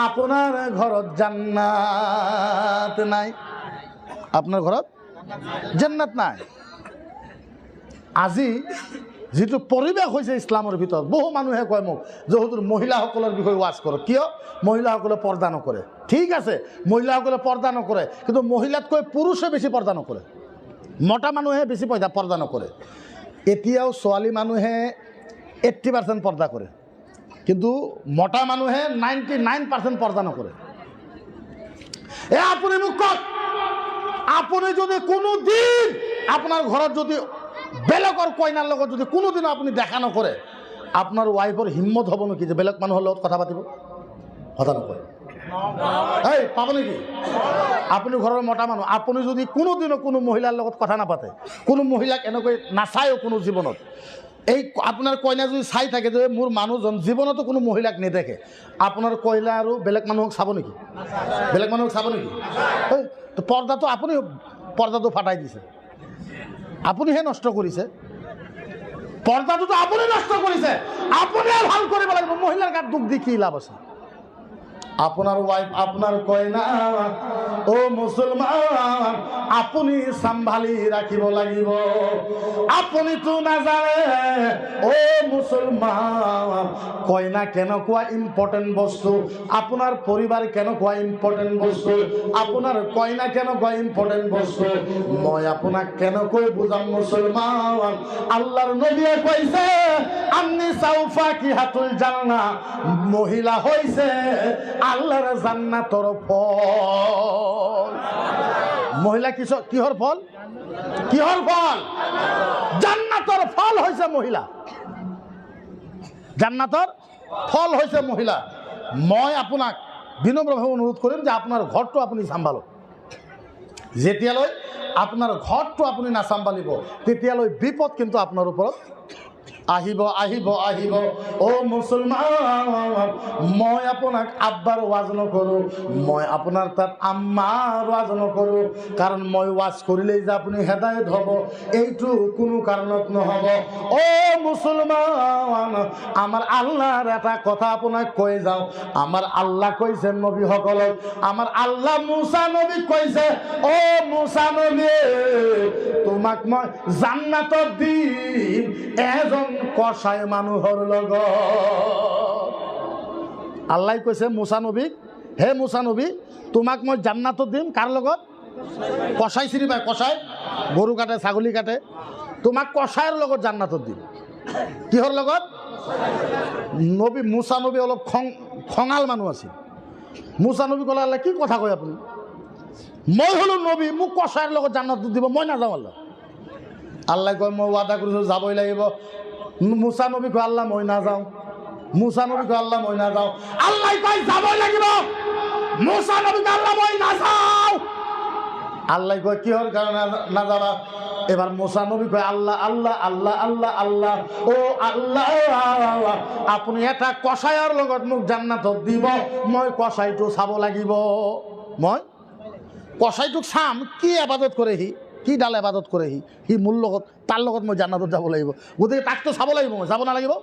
আপনার ঘরত জান্নাত নাই। আপনার ঘরত জান্নাত নাই। আজি যিটো পৰিৱেশ হৈছে ইছলামৰ ভিতৰত, বহু মানুহে কয় মোক যে হুজুৰ মহিলাসকলৰ বিষয়ে ওয়াজ কৰক। কিয়? মহিলাসকলে পৰ্দা নকৰে। ঠিক আছে, মহিলাসকলে পৰ্দা নকৰে, কিন্তু মহিলাতকৈ পুৰুষে বেছি পৰ্দা নকৰে। মতা মানুহে বেছি পৰ্দা নকৰে। এতিয়াও ছোৱালী মানুহে 80% পৰ্দা কৰে, কিন্তু মতা মানুহে 99% পৰ্দা নকৰে। আপুনি মোক কওক, আপুনি যদি কোনো দিন আপোনাৰ ঘৰত যদি বেলেগৰ কইনাৰ লগত যদি কোনোদিন আপুনি দেখা নকৰে, আপনার ওয়াইফর হিম্মত হব নাকি যে বেলেগ মানুহৰ লগত কথা পাতিব? কথা নকয়। এই পাব নাকি? আপুনি ঘৰৰ মতা মানুহ, আপুনি যদি কোনোদিনও কোনো মহিলাৰ লগত কথা নাপাতে, কোনো মহিলাক এনেকৈ নাচায়ও কোনো জীৱনত, এই আপোনাৰ কইনা যদি চাই থাকে যে মোৰ মানুহজন জীৱনতো কোনো মহিলাক নেদেখে, আপোনাৰ কইনা আৰু বেলেগ মানুহক চাব নেকি? বেলেগ মানুহক চাব নেকি? তো পৰ্দাটো আপুনি পৰ্দাটো ফাটাই দিছে, আপুনিহে নষ্ট কৰিছে। পৰ্দাটোতো আপুনি নষ্ট কৰিছে, আপুনিয়ে ভাল কৰিব লাগিব। মহিলাৰ গাত দুখ দি কি লাভ আছে? আপনার ওয়াইফ, আপনার কইনা, ও মুসলমান, আপনি সম্ভালি রাখিব লাগিব। আপনি তো নাজানে ও মুসলমান, কইনা কেনেকুৱা ইম্পর্টেন্ট বস্তু, আপনার পরিবার কেনেকুৱা ইম্পর্টেন্ট বস্তু, আপনার কইনা কেনেকুৱা ইম্পর্টেন্ট বস্তু, মই আপোনাক কেনেকৈ বুজাম মুসলমান। আল্লাহর নবীয়ে কইছে আন্নি সাউফা কি হাতুল জান্নাহ, মহিলা হইছে আল্লাহর জান্নাতর ফল। মহিলা কিহর ফল? কিহর ফল? জান্নাতর ফল হইছে মহিলা। জান্নাতর ফল হইছে মহিলা। মই আপোনাক বিনম্ৰভাৱে অনুৰোধ কৰিম যে আপোনাৰ ঘৰটো আপুনি চম্ভালক। যেতিয়ালৈ আপোনাৰ ঘৰটো আপুনি নাচম্ভালিব, তেতিয়ালৈ বিপদ কিন্তু আপোনাৰ ওপৰত আহিব আহিব আহিব। ও মুসলমান, মই আপোনাক আব্বার ওয়াজ নকৰোঁ, মই আপোনাৰ তাত আম্মাৰ ওয়াজ নকৰোঁ, কাৰণ মই ওয়াজ কৰিলেই যে আপুনি হেদায়েত হ'ব, এইটো কোনো কাৰণত নহ'ব। ও মুসলমান, আমাৰ আল্লাহৰ এটা কথা আপোনাক কৈ যাওঁ। আমাৰ আল্লাহ কৈছে নবীসকলক, আমাৰ আল্লাহ মুসা নবীক কৈছে, ও মুসা নবী, তোমাক মই জান্নাতত দিম এজন কসাই মানুহৰ লগত। আল্লাহ কৈছে মুসা নবীক, হে মুসা নবী, তোমাক মই জান্নাতত দিম কাৰ লগত? কসাই চিনি পায়? কসাই গৰু কাটে, ছাগলী কাটে, তোমাক কসাইৰ লগত জান্নাতত দিম। কিহৰ লগত? নবী মুসা নবী অলপ খঙাল মানুহ আছিল। মুসা নবী ক'লে আল্লাহ কি কথা কয় আপুনি? মই হলো নবী, মোক কসাইৰ লগত জান্নাতত দিব, মই নাযাওঁ। আল্লাহ আল্লাহ কয় মই ওয়াদা কৰিছোঁ যাবই লাগিব। মুসা নবী কয় আল্লাহ মই নাযাওঁ। মুসা নবী কয় আল্লাহ মই নাযাওঁ। আল্লাহ কয় যাবই লাগিব। মুসা নবী কয় আল্লাহ মই নাযাওঁ। আল্লাহ কয় কিহৰ কাৰণে নাযাবা? এবার মুসা নবী কয় আল্লাহ আল্লাহ আল্লাহ আল্লাহ আল্লাহ, ও আল্লাহ, আপুনি এটা কসাইৰ লগত মোক জান্নাতত দিব, মই কসাইটো চাব লাগিব। মই কসাইটোক চাম, কি আবাদত কৰে সি, কি ডাল আবাদত কৰে সি মোৰ লগত, তাৰ লগত মই জান্নাতত যাব লাগিব। গতিকে তাকতো চাব লাগিব, মই যাব নালাগিব?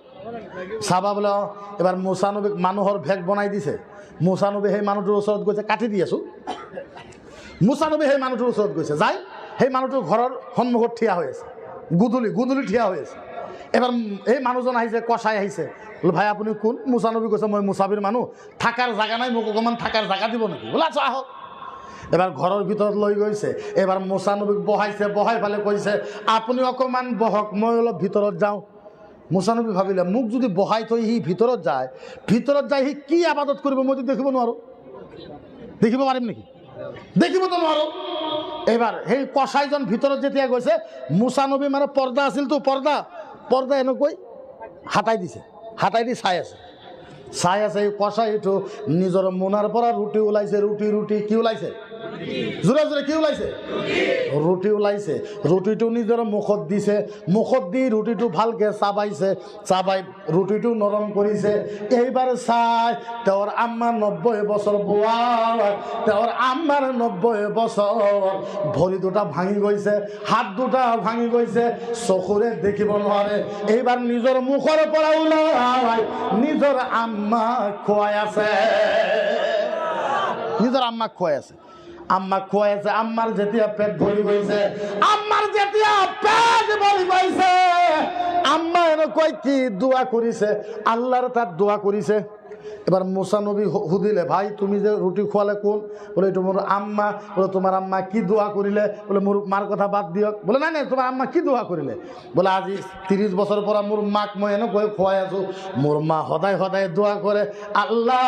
চাবা বোলে। এবাৰ মুসা নবীক মানুহৰ ভেগ বনাই দিছে। মুসা নবী সেই মানুহটোৰ ওচৰত গৈছে, কাটি দি আছোঁ। মুসা নবী সেই মানুহটোৰ ওচৰত গৈছে, যাই সেই মানুহটোৰ ঘৰৰ সন্মুখত থিয় হৈ আছে। গুদুলি ঠিয়া হয়েছে। এবার এই মানুষজন আহিছে, কষাই আহিছে, বলে ভাই আপনি কোন? মুসানবী কৈছে মই মুসাফির মানুষ, থাকার জায়গা নাই, মোক অকমান থাকার জায়গা দিব নাকি? বলে আচ্ছা আহক। এবার ঘরের ভিতৰত লৈ গৈছে, এবার মুসানবীক বহাইছে, বহাই ফেলে কৈছে আপুনি অকমান বহক, মই অলপ ভিতৰত যাওঁ। মুসানবী ভাবিলে মোক যদি বহাই থৈ সি ভিতৰত যায় সি কি আবাদত কৰিব মইতো দেখিব নোৱাৰোঁ। দেখিব পাৰিম নেকি? দেখিবতো নোৱাৰোঁ। এবার সেই কষাইজন ভিতৰত যেতিয়া গৈছে, মুসানবী মানে পৰ্দা আছিল তো, পৰ্দা এনেকৈ হাতাই দিছে, হাতাই দি চাই আছে। এই কষাইটো নিজৰ মোনাৰ পৰা ৰুটি ওলাইছে, ৰুটি কি ওলাইছে? জোৰে জোৰে কি ওলাইছে? ৰুটি ওলাইছে। ৰুটিটো নিজৰ মুখত দিছে, মুখত দি ৰুটিটো ভালকৈ চাবাই ৰুটিটো নৰম কৰিছে। এইবাৰ চাই তেওঁৰ আম্মাৰ 90 বছৰ বয়স, তেওঁৰ আম্মাৰ 90 বছৰ, ভৰি দুটা ভাঙি গৈছে, হাত দুটা ভাঙি গৈছে, চকুৰে দেখিব নোৱাৰে। এইবাৰ নিজৰ মুখৰ পৰা ওলাই নিজৰ আম্মাক খুৱাই আছে, নিজৰ আম্মাক খুৱাই আছে। আম্মাৰ যেতিয়া পেট ভৰি গৈছে, আম্মা এনেকৈ কি দোয়া কৰিছে, আল্লাহৰ তাত দোয়া কৰিছে। এবার মুসানবী সুধিলে ভাই তুমি যে রুটি খোয়ালে কোন? বলে এটা মোর আম্মা। বলে তোমার আম্মা কি দোয়া করিলে? বলে মোর মার কথা বাদ দিয়ক। বলে না তোমার আম্মা কি দোয়া করিলে? বলে আজি 30 বছর পর মোর মাক মই এনেকৈ খুৱাই আছো, মোর মা সদায় সদায় দোয়া করে আল্লাহ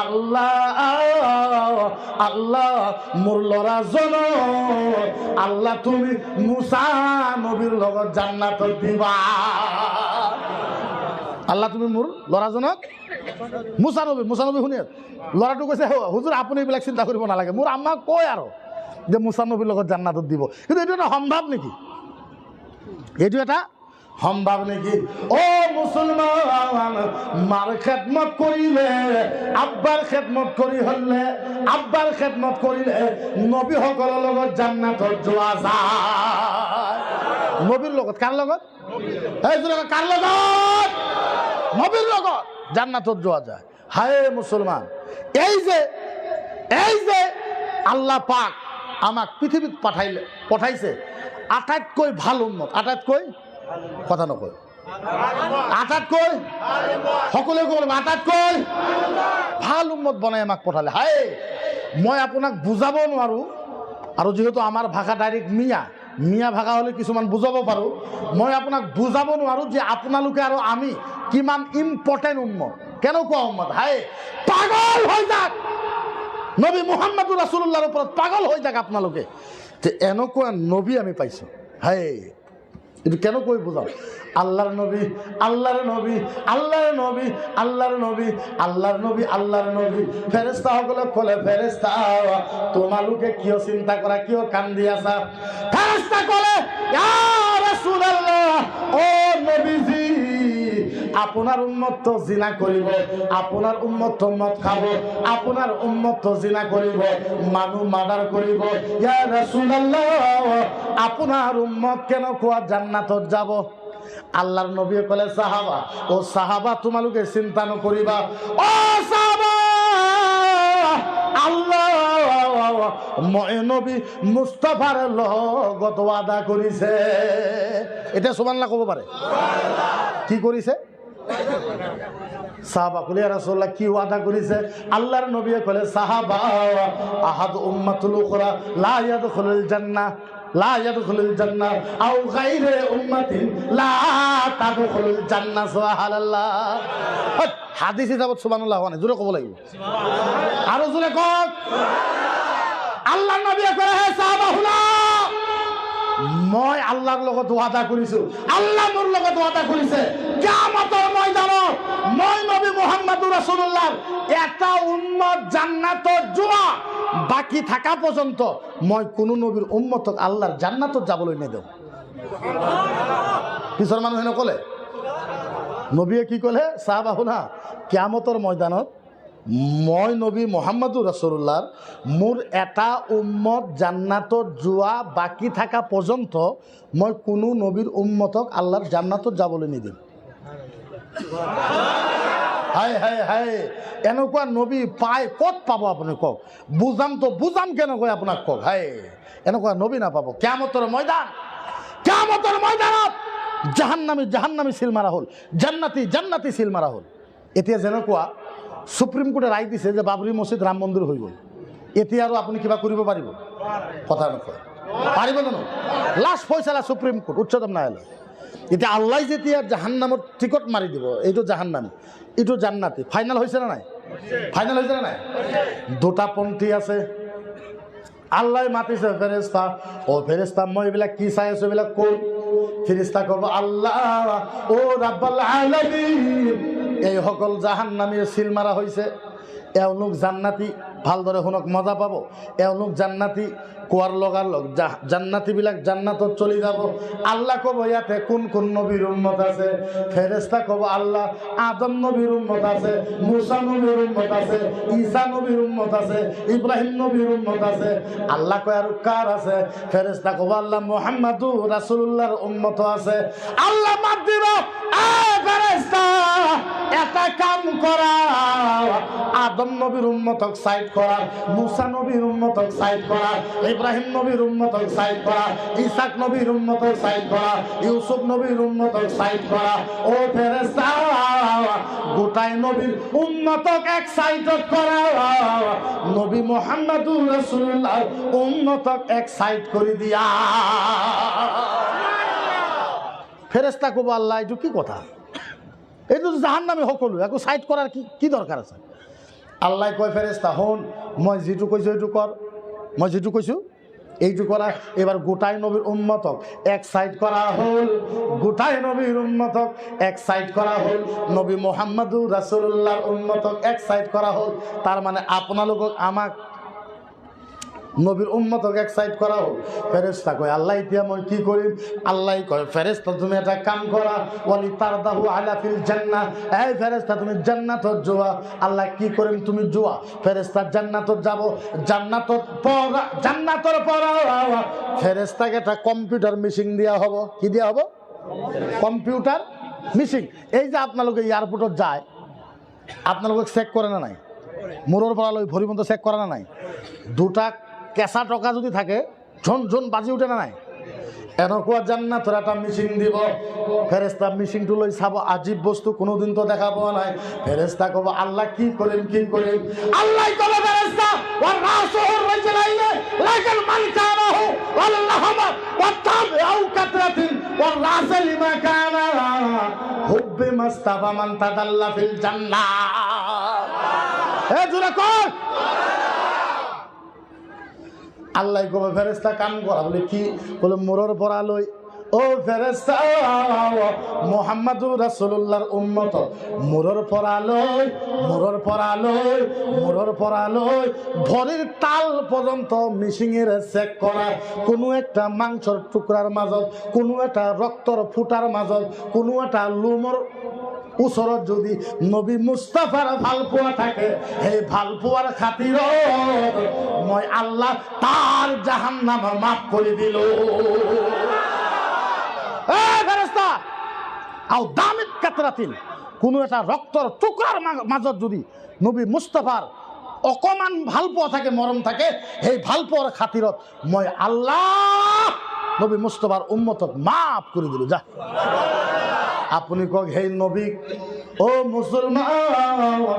আল্লাহ আল্লাহ মোর ল'ৰাজন আল্লাহ তুমি মুসা নবীর লগত জান্নাতত দিবা। আল্লাহ তুমি মোৰ ল'ৰাজনক মুসানবী শুনি ল'ৰাটো কৈছে হুজুৰ আপুনি এইবিলাক চিন্তা কৰিব নালাগে, মোৰ আম্মাক কয় আৰু যে মুসানবীৰ লগত জান্নাতত দিব। কিন্তু এইটো এটা সম্ভৱ নেকি? ও মুসলমান, মার খেদমত করিলে আব্বার খেদমত করিলে নবী সকলৰ লগত জান্নাতত যোৱা যায়। নবীৰ লগত কাৰ লগত? কাৰ লগত? নবীর লগত জান্নাতত যোৱা যায়। হায় মুসলমান, এই যে আল্লাহ পাক আমাক পৃথিবীত পঠাইছে আটাইতকৈ ভাল উম্মত, আটাইতকৈ কথা নকয়, আটাইতকৈ সকলোৱে ক'ব আটাইতকৈ ভাল উম্মত বনাই আমাক পঠালে। হায় মই আপোনাক বুজাব নোৱাৰোঁ, আৰু যিহেতু আমাৰ ভাষা ডাইৰেক্ট মিয়া ভাষা হ'লে কিছুমান বুজাব পাৰোঁ, মই আপোনাক বুজাব নোৱাৰোঁ যে আপোনালোকে আৰু আমি কিমান ইম্পৰ্টেণ্ট উম্মত, কেনেকুৱা উম্মত। হাই পাগল হৈ যাক নবী মুহাম্মদুৰ ৰাছুলুল্লাহৰ ওপৰত, পাগল হৈ যাক আপোনালোকে যে এনেকুৱা নবী আমি পাইছোঁ। হাই এইটো কেনেকৈ বুজাম? আল্লাহৰ নবী ফেৰেস্তাসকলে ক'লে ফেৰেস্তা তোমালোকে কিয় চিন্তা কৰা, কিয় কান্দি আছা? ফেৰেস্তা ক'লে ইয়া ৰাছূলুল্লাহ, ও নবীজি আপোনাৰ উম্মত তো জিনা কৰিব, আপোনাৰ উম্মত তো মদ খাব, আপোনাৰ উম্মত তো জিনা কৰিব, মানুহ মাৰ্ডাৰ কৰিব। ইয়া ৰাছূলুল্লাহ আপোনাৰ উম্মত কেনেকুৱা জান্নাতত যাব? আল্লাহর নবী কলে সাহাবা তোমালোকে চিন্তা নকৰিবা, ও সাহাবা আল্লাহ মই নবী মুস্তাফাৰ লগত ওয়াদা কৰিছে। এতিয়া সুবহানাল্লাহ ক'ব পাৰে? কি কৰিছে? সাহাবা কলে ইয়া রাসূলুল্লাহ কি ওয়াদা করেছে? আল্লাহর নবী কলে সাহাবা আহাদ উম্মাতুল উখরা লা ইয়াদখুলুল জান্নাহ আও গায়রে উম্মাতিন লা তাদখুলুল জান্নাহ। সুবহানাল্লাহ। হাদিস হিসাবত সুবহানাল্লাহ মানে জোরে কব লাগিব, আৰু জোরে কক। আল্লাহর নবী কলে হে সাহাবা শুনা, মই আল্লাহৰ লগত ওয়াদা কৰিছো, আল্লাহ মোৰ লগত ওয়াদা কৰিছে কিয়ামতৰ ময়দানত মই নবী মুহাম্মদুৰ ৰাছূলুল্লাহ এটা উম্মত জান্নাতত যোৱা বাকি থাকা পৰ্যন্ত মই কোনো নবীৰ উম্মতক আল্লাহৰ জান্নাতত যাবলৈ নেদেও। পিছৰ মানুহে নকলে, নবীয়ে কি ক'লে? সাহাবা শুনা, কিয়ামতৰ ময়দানত মই নবী মুহাম্মদুৰ ৰাছূলুল্লাহ মোৰ এটা উম্মত জান্নাতত যোৱা বাকি থাকা পৰ্যন্ত মই কোনো নবীৰ উম্মতক আল্লাহৰ জান্নাতত যাবলৈ নিদিম। হাই হাই হাই, এনেকুৱা নবী পাই ক'ত পাব আপুনি কওক? বুজাম কেনেকৈ আপোনাক কওক? হাই এনেকুৱা নবী নাপাব। কিয়ামতৰ ময়দান কিয়ামতের ময়দানত জাহান্নামী জাহান্নামী সিল মারা হল, জান্নাতি জান্নাতি সিল মারা হল। এতিয়া যেনেকুৱা সুপ্রিম কোর্টে রায় দিছে যে বাবরি মসজিদ রাম মন্দির হয়ে গেল, এতিয়া আৰু আপুনি কিবা কৰিব পাৰিব? কথা নকয়, পাৰিব জানো? লাষ্ট ফয়সালা সুপ্রিম কোর্ট, উচ্চতম ন্যায়ালয়। এতিয়া আল্লাহ যেতিয়া জাহান্নামৰ টিকট মাৰি দিব, এইটো জাহান্নামী এইটো জান্নাতি, ফাইনাল হৈছে না নাই? ফাইনাল হৈছে না নাই? দুটা পন্থী আছে। আল্লাহ মাতিছে ফেরেস্তা, ও ফেরেস্তা মই এইবিলাক কি চাই আছো, এইবিলাক কোন? ফেরেস্তা ক'ব আল্লাহ ও রাব্বুল আলামিন, এই সকল জাহান্নামীৰ সিল মাৰা হৈছে, এওঁলোক জান্নাতি, ভালদৰে শুনক মজা পাব। এওঁলোক জান্নাতি কোৱাৰ লগাৰ লগ জান্নাতিবিলাক জান্নাতত চলি যাব। আল্লাহ ক'ব ইয়াতে কোন কোন নবীৰ উম্মত আছে? ফেৰেস্তা ক'ব আল্লাহ আদম নবীৰ উম্মত আছে, মুসা নবীৰ উম্মত আছে, ঈসা নবীৰ উম্মত আছে, ইব্রাহিম নবীৰ উম্মত আছে। আল্লাহ কয় আৰু কার আছে? ফেরেস্তা ক'ব আল্লাহ মুহাম্মাদুর রাসূলুল্লাহর উম্মত আছে। আল্লাহ মাত দিব, ফেরেস্তা এটা কাম করা, আদম নবীর উম্মতক সাইড করা, মুসা নবীর উম্মতক সাইড করা, ইব্রাহিম নবীর উম্মতক সাইড করা, ইসাক নবীর উম্মতক সাইড করা, ইউসুফ নবীর উম্মতক সাইড করা। ও ফেরেশতা গোটাই নবীর উম্মতক এক সাইডত করা, নবী মুহাম্মদুর রাসূলুল্লাহ উম্মতক এক সাইড করে দিয়া। ফেরেশতা কব আল্লাহ এইটো কি কথা? এইটো জাহান্নামী সকলো, একো সাইড করার কি দরকার আছে? আল্লাহ কয় ফেরেস্তা হন, মই যেটো কৈছো এইটো কৰ, মই যেটো কৈছো এইটো কৰা। এবার গোটাই নবীর উম্মতক এক সাইড করা হল, গোটাই নবীর উম্মতক এক সাইড করা হল, নবী মুহাম্মদুর রাসূলুল্লাহর উম্মতক এক সাইড করা হল। তার মানে আপনালোকক আমাক নবীর উম্মতক এক সাইড করা হোক। ফেরেশতা কয় আল্লাহ এতিয়া মই কি করিম? আল্লাহ কয় ফেরেশতা তুমি এটা কাম করা, ওয়ালি তারদাহু আলা ফিল জান্নাহ, এই ফেরেশতা তুমি জান্নাতত যোৱা। আল্লাহ কি করিম? তুমি যোৱা। ফেরেশতা জান্নাতত যাব, জান্নাতর পর ফেরেশতাকে একটা কম্পিউটার মেশিন দিয়া হব। কি দিয়া হব? Computer machine. এই যে আপনালোকে এয়ারপোর্টত যায়, আপনালোকে চেক করে না নাই? মূৰৰ পৰা লৈ ভৰি পৰ্যন্ত চেক কৰা না নাই? দুটা কেঁচা টকা যদি থাকে ঝন ঝন বাজি উঠে না নাই? এনেকুৱা জান্নাতৰ এটা মেশিন দিব। ফেরেশতা মেশিনটো লৈ চাব, আজীব বস্তু কোনোদিন তো দেখা পোৱা নাই। ফেরেশতা ক'ব আল্লাহ কি কৰিম কি কৰিম? আল্লাহ ক'ব ফেরেশতা ওয়া রাসূল রাজলাইনে লাকাল মানকানাহু ওয়াল্লাহমা ওয়াতাবিউ কাতরাতিন ওয়া রাসাল মাকানা হুব্বি মাস্তাবা মান তাদাল্লা ফিল জান্নাহ। এ জোরে কর আল্লাহ কবে ফেরেশতা কাম করা বলে কি? বলে মোরর পরা লই, ও ফেরেশতা মুহাম্মাদুর রাসূলুল্লাহর উম্মত, মোরর পরা লই, মোরর পরা লই, মোরর পরা লই, ভরির তাল পর্যন্ত মিশিংয়ের চেক করা। কোনো একটা মাংসর টুকরার মাজত, কোনো একটা রক্তর ফুটার মাজত, কোনো একটা লুমর ওচৰত যদি নবী মুস্তাফাৰ ভাল পোৱা থাকে, সেই ভাল পোৱাৰ খাতিৰত মই আল্লাহ তাৰ জাহান্নাম মাফ কৰি দিলো। ফেরেশতা আও দামিত কাতরাতিন, কোনো এটা রক্তর টুকরার মাজত যদি নবী মুস্তাফাৰ অকমান ভাল পোৱা থাকে, মৰম থাকে, সেই ভাল পোৱাৰ খাতিৰত মই আল্লাহ নবী মুস্তাফাৰ উম্মতক মাফ কৰি দিলো। যা আপুনি কওক সেই নবীক, ও মুসলমান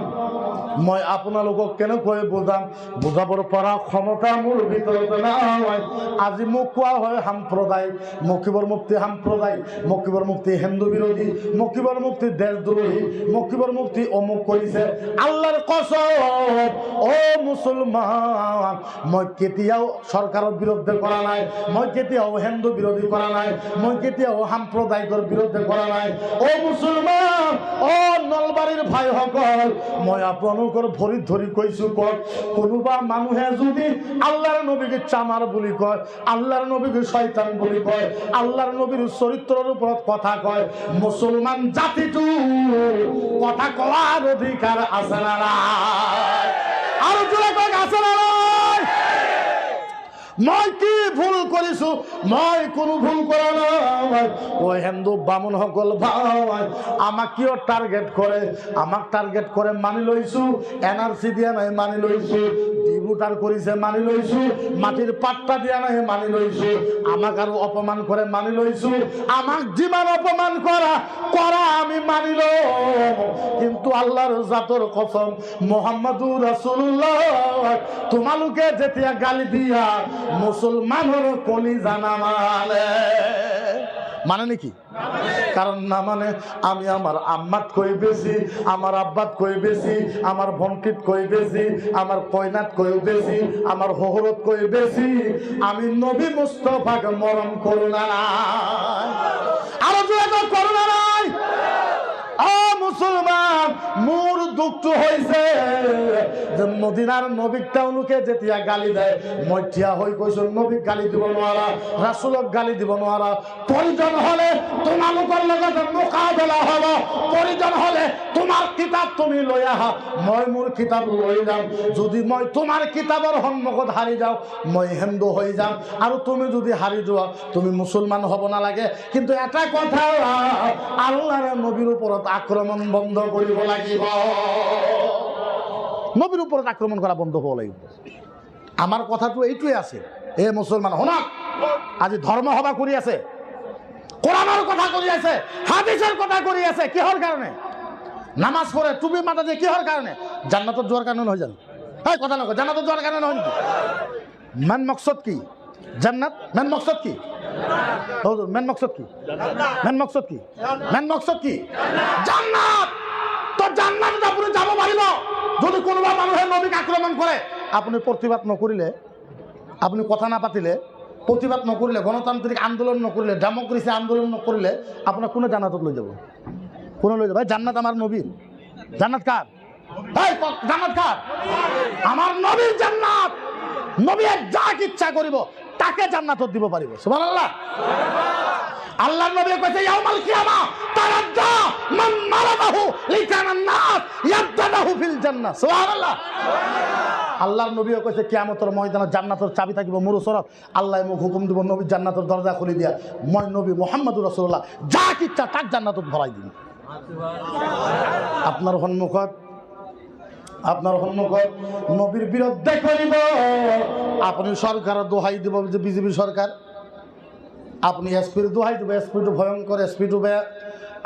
মই আপোনালোকক কেনেকৈ বুজাম? বুজাবৰ পৰা ক্ষমতা মোৰ ভিতৰত নাই। আজি মোক কোৱা হয় সাম্প্ৰদায়িক, মকিবৰ মুফতি সাম্প্ৰদায়িক, মকিবৰ মুফতি হিন্দু বিৰোধী, মকিবৰ মুফতি দেশদ্ৰোহী, মকিবৰ মুফতি অমুক কৰিছে। আল্লাহৰ কসম ও মুসলমান, মই কেতিয়াও চৰকাৰৰ বিৰুদ্ধে কৰা নাই, মই কেতিয়াও হিন্দু বিৰোধী কৰা নাই, মই কেতিয়াও সাম্প্ৰদায়িকৰ বিৰুদ্ধে কৰা নাই। ও মুসলমান, ও নলবাৰীৰ ভাইসকল, মই আপোনালোকৰ ভৰিত ধৰি কৈছো, কওক কোনোবা মানুহে যদি আল্লাহৰ নবীকে চামাৰ বুলি কয়, আল্লাহৰ নবীকে শয়তান বুলি কয়, আল্লাহৰ নবীৰ চৰিত্ৰৰ ওপৰত কথা কয়, মুছলমান জাতিটো কথা কোৱাৰ অধিকাৰ আছে না নাই? আৰু জোৰে কওক আছে না নাই? মই কি ভুল কৰিছো? মই কোনো ভুল কৰা নাই। ও হিন্দু বামুণ সকল ভাই, আমাক কিয় টার্গেট কৰে? আমাক টার্গেট কৰে মানি লৈছো, এনআরসি দিয়া নাই মানি লৈছো, দিব কম্পিউটার করিছে মানি লইছু, মাটির পাট্টা দিয়া নাই মানি লইছু, আমাক আরো অপমান করে মানি লইছু, আমাক জীবন অপমান করা আমি মানিল, কিন্তু আল্লাহর জাতর কসম মুহাম্মাদুর রাসূলুল্লাহ তোমালোকে যেতিয়া গালি দিয়া মুসলমানের কলিজা নামালে মানে নাকি? কারণ না মানে আমি আমার আম্মাত কই বেশি, আমার আব্বাত কই বেশি, আমার ভনকিত কই বেশি, আমার কয়নাত কই বেশি, আমার হহরত কই বেশি, আমি নবী মুস্তাফাকে মরম করুণা নাই, আরো জোরে করুণা নাই। ও মুসলমান, মোর দুঃখ হইছে যে মদিনার নবী টাউনকে যেতিয়া গালি দেয় মইঠিয়া হই কইছো নবী গালি দিব নোৱাৰা, রাসূলক গালি দিব নোৱাৰা, প্রয়োজন হলে তোমালোকৰ লগত মোকাবেলা হব, প্রয়োজন হলে তোমার কিতাব তুমি লৈ আহা, মই মোৰ কিতাব লৈ যাম, যদি মই তোমাৰ কিতাবৰ সন্মুখত হাৰি যাওঁ মই হিন্দু হৈ যাম, আৰু তুমি যদি হাৰি যোৱা তুমি মুসলমান হব নালাগে, কিন্তু এটা কথা আল্লাহর নবীর উপৰত আক্রমণ বন্ধ কৰিব লাগিব, নবীর উপৰত আক্রমণ করা বন্ধ হব লাগিব। আমার কথাটো এইটোৱে আছে, এ মুসলমান শুনক, আজি ধর্ম সভা কৰি আছে, কোরআনের কথা কৰি আছে, হাদিসের কথা কৰি আছে, কিহৰ কাৰণে? নামাজ পড়ে টুপি মাথা দিয়ে কিহৰ কাৰণে? জান্নাতত যোৱাৰ কাৰণে নহয় জানো? এই কথা নকয়, জান্নাতত যোৱাৰ কাৰণে নহয় নেকি? মেন মকসদ কি? জান্নাত। মেন মকসদ কি? মেন মকসদ কি? মেন মকসদ কি? মেন মকসদ কি? জান্নাত। তো জান্নাতে আপনি যাব পাৰিব যদি কোনোবা মানুহে নবীক আক্রমণ করে, আপনি প্রতিবাদ নকরিলে, আপনি কথা না পাতিলে, প্রতিবাদ নকরিলে, গণতান্ত্রিক আন্দোলন নকরিলে, ডেমোক্রেসি আন্দোলন নকরিলে আপনার কোনো জান্নাতত লৈ যাব? কোন লৈ যাব? ভাই জান্নাত আমার নবীর। জান্নাত কার? ভাই জান্নাত কার? আমার নবীর জান্নাত। নবী যা ইচ্ছা করিব তাকে জান্নাতত দিব পারিব। সুবহানাল্লাহ। আল্লাহর নবী কইছে ইয়াউমাল কিয়ামা তারাজ্জা মান মারাদাহু লিকানান নাস ইয়াবদাহু ফিল জান্নাহ। সুবহানাল্লাহ। আল্লাহর নবী কইছে কিয়ামতের ময়দানে জান্নাতের চাবি থাকিব মোর ওচৰত, আল্লাহ মোক হুকুম দিব নবী জান্নাতের দরজা খুলি দিয়া মই নবী মুহাম্মদুর রাসূলুল্লাহ যা ইচ্ছা তাক জান্নাতত ভৰাই দিম। আপনার সন্মুখত নবীর বিরুদ্ধে করিব, আপনি সরকারের দোহাই দিব যে বিজেপি সরকার, আপনি এসপির দোহাই দিব, এসপিটো ভয়ঙ্কর, এসপিটো বেয়া,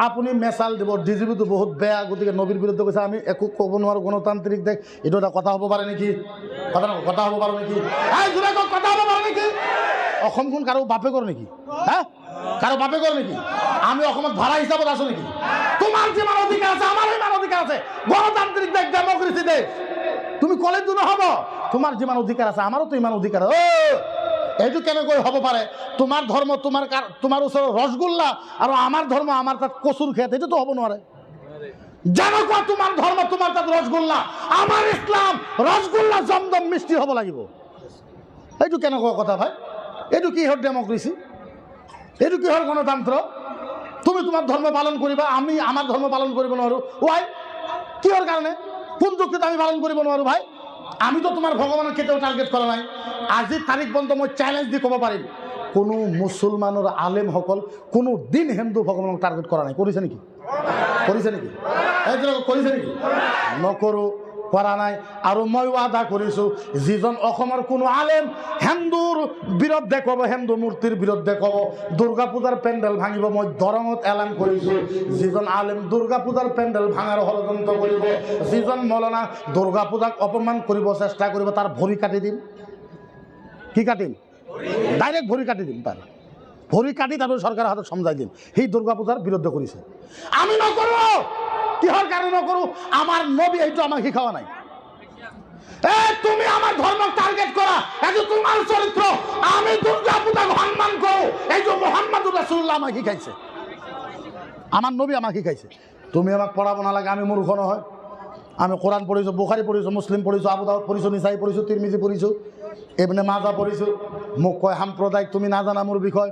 আপনি মেসাল দিব, ডিজিপিটো বহুত বেয়া, গতিকে নবীর বিরুদ্ধে কৈছে আমি একো ক'ব নোৱাৰো, গণতান্ত্রিক দেশ, এইটো এটা কথা হ'ব পাৰে নেকি? কথা হ'ব পাৰে নেকি? কথা হ'ব পাৰে নেকি? অসমখন কাৰো বাপেকৰ নেকি? হ্যাঁ, কারো বাপেকৰ নেকি? আমি অসমত ভাড়া হিসাবত আছো নেকি? তোমার যেমন অধিকার আছে আমার ইমান অধিকার আছে, গণতান্ত্রিক দেশ, ডেমোক্রেসি দেশ, তুমি কলেজ দুনো হব, তোমার যেমন অধিকার আছে আমারও তো ইমান অধিকার আছে। এইটো কেনেকৈ হ'ব পাৰে? তোমাৰ ধৰ্ম তোমাৰ ওচৰত ৰসগোল্লা আৰু আমাৰ ধৰ্ম আমাৰ তাত কচুৰ খেত, এইটো তো হ'ব নোৱাৰে। যেনেকুৱা তোমাৰ ধৰ্ম তোমাৰ তাত ৰসগোল্লা, আমাৰ ইছলাম ৰসগোল্লা জমদম মিষ্টি হ'ব লাগিব। এইটো কেনেকুৱা কথা ভাই? এইটো কিহৰ ডেমোক্রেসি? এইটো কিহৰ গণতন্ত্র? তুমি তোমার ধর্ম পালন করিবা, আমি আমার ধর্ম পালন করিব নোৱাৰো। ওয়াই কিহৰ কাৰণে? কোন যুক্তিত আমি পালন করিব নোৱাৰো ভাই? আমি তো তোমার ভগবানের কেতিয়াও টার্গেট করা নাই। আজি তারিখ বন্ধ মই চ্যালেঞ্জ দি ক'ব পাৰিম, কোনো মুসলমানের আলেমসকল কোনো দিন হিন্দু ভগবানক টার্গেট করা নাই। কৰিছে নেকি? কৰিছে নেকি? কৰিছে নেকি? নকৰো, করা নাই। আৰু মই ওয়াদা কৰিছো, যিজন অসমৰ কোনো আলেম হিন্দুৰ বিৰুদ্ধে ক'ব, হিন্দু মূৰ্তিৰ বিৰুদ্ধে ক'ব, দুর্গা পূজার পেন্ডেল ভাঙিব, মই দৰঙত এলান কৰিছো, যিজন আলেম দুর্গা পূজার পেন্ডেল ভাঙার ষড়যন্ত্র কৰিব, যিজন মৌলানা দুর্গা পূজাক অপমান কৰিব চেষ্টা কৰিব, তাৰ ভৰি কাটি দিম। কি কাটিম? ডাইরেক্ট ভৰি কাটি দিম। তাৰ ভৰি কাটি তার সরকারের হাতে সমঝাই দিম, সেই দুর্গা পূজার বিরুদ্ধে করেছে। আমি নকৰো। কিহৰ কাৰণে নকৰো? আমার নবী এইটো আমাক শিকাওয়া নাই। তুমি আমার ধর্ম টার্গেট করা, এই যে তোমার চরিত্র, আমি দুর্গা পূজা সম্মান করো, এই যে মুহাম্মদুর রাসূলুল্লাহ আমাকে শিখাইছে, আমার নবী আমাকে শিখাইছে। তুমি আমাক পড়াবো না লাগে, আমি মূর্খ নহয়। আমি কোরআন পড়িছো, বুখারি পড়িছো, মুসলিম পড়িছো, আবু দাউদ পড়িছো, নিসাই পড়িছো, তিরমিজি পড়িছো, ইবনে মাজা পড়িছো। মোক কয় সাম্প্রদায়িক, তুমি না জানা মোর বিষয়,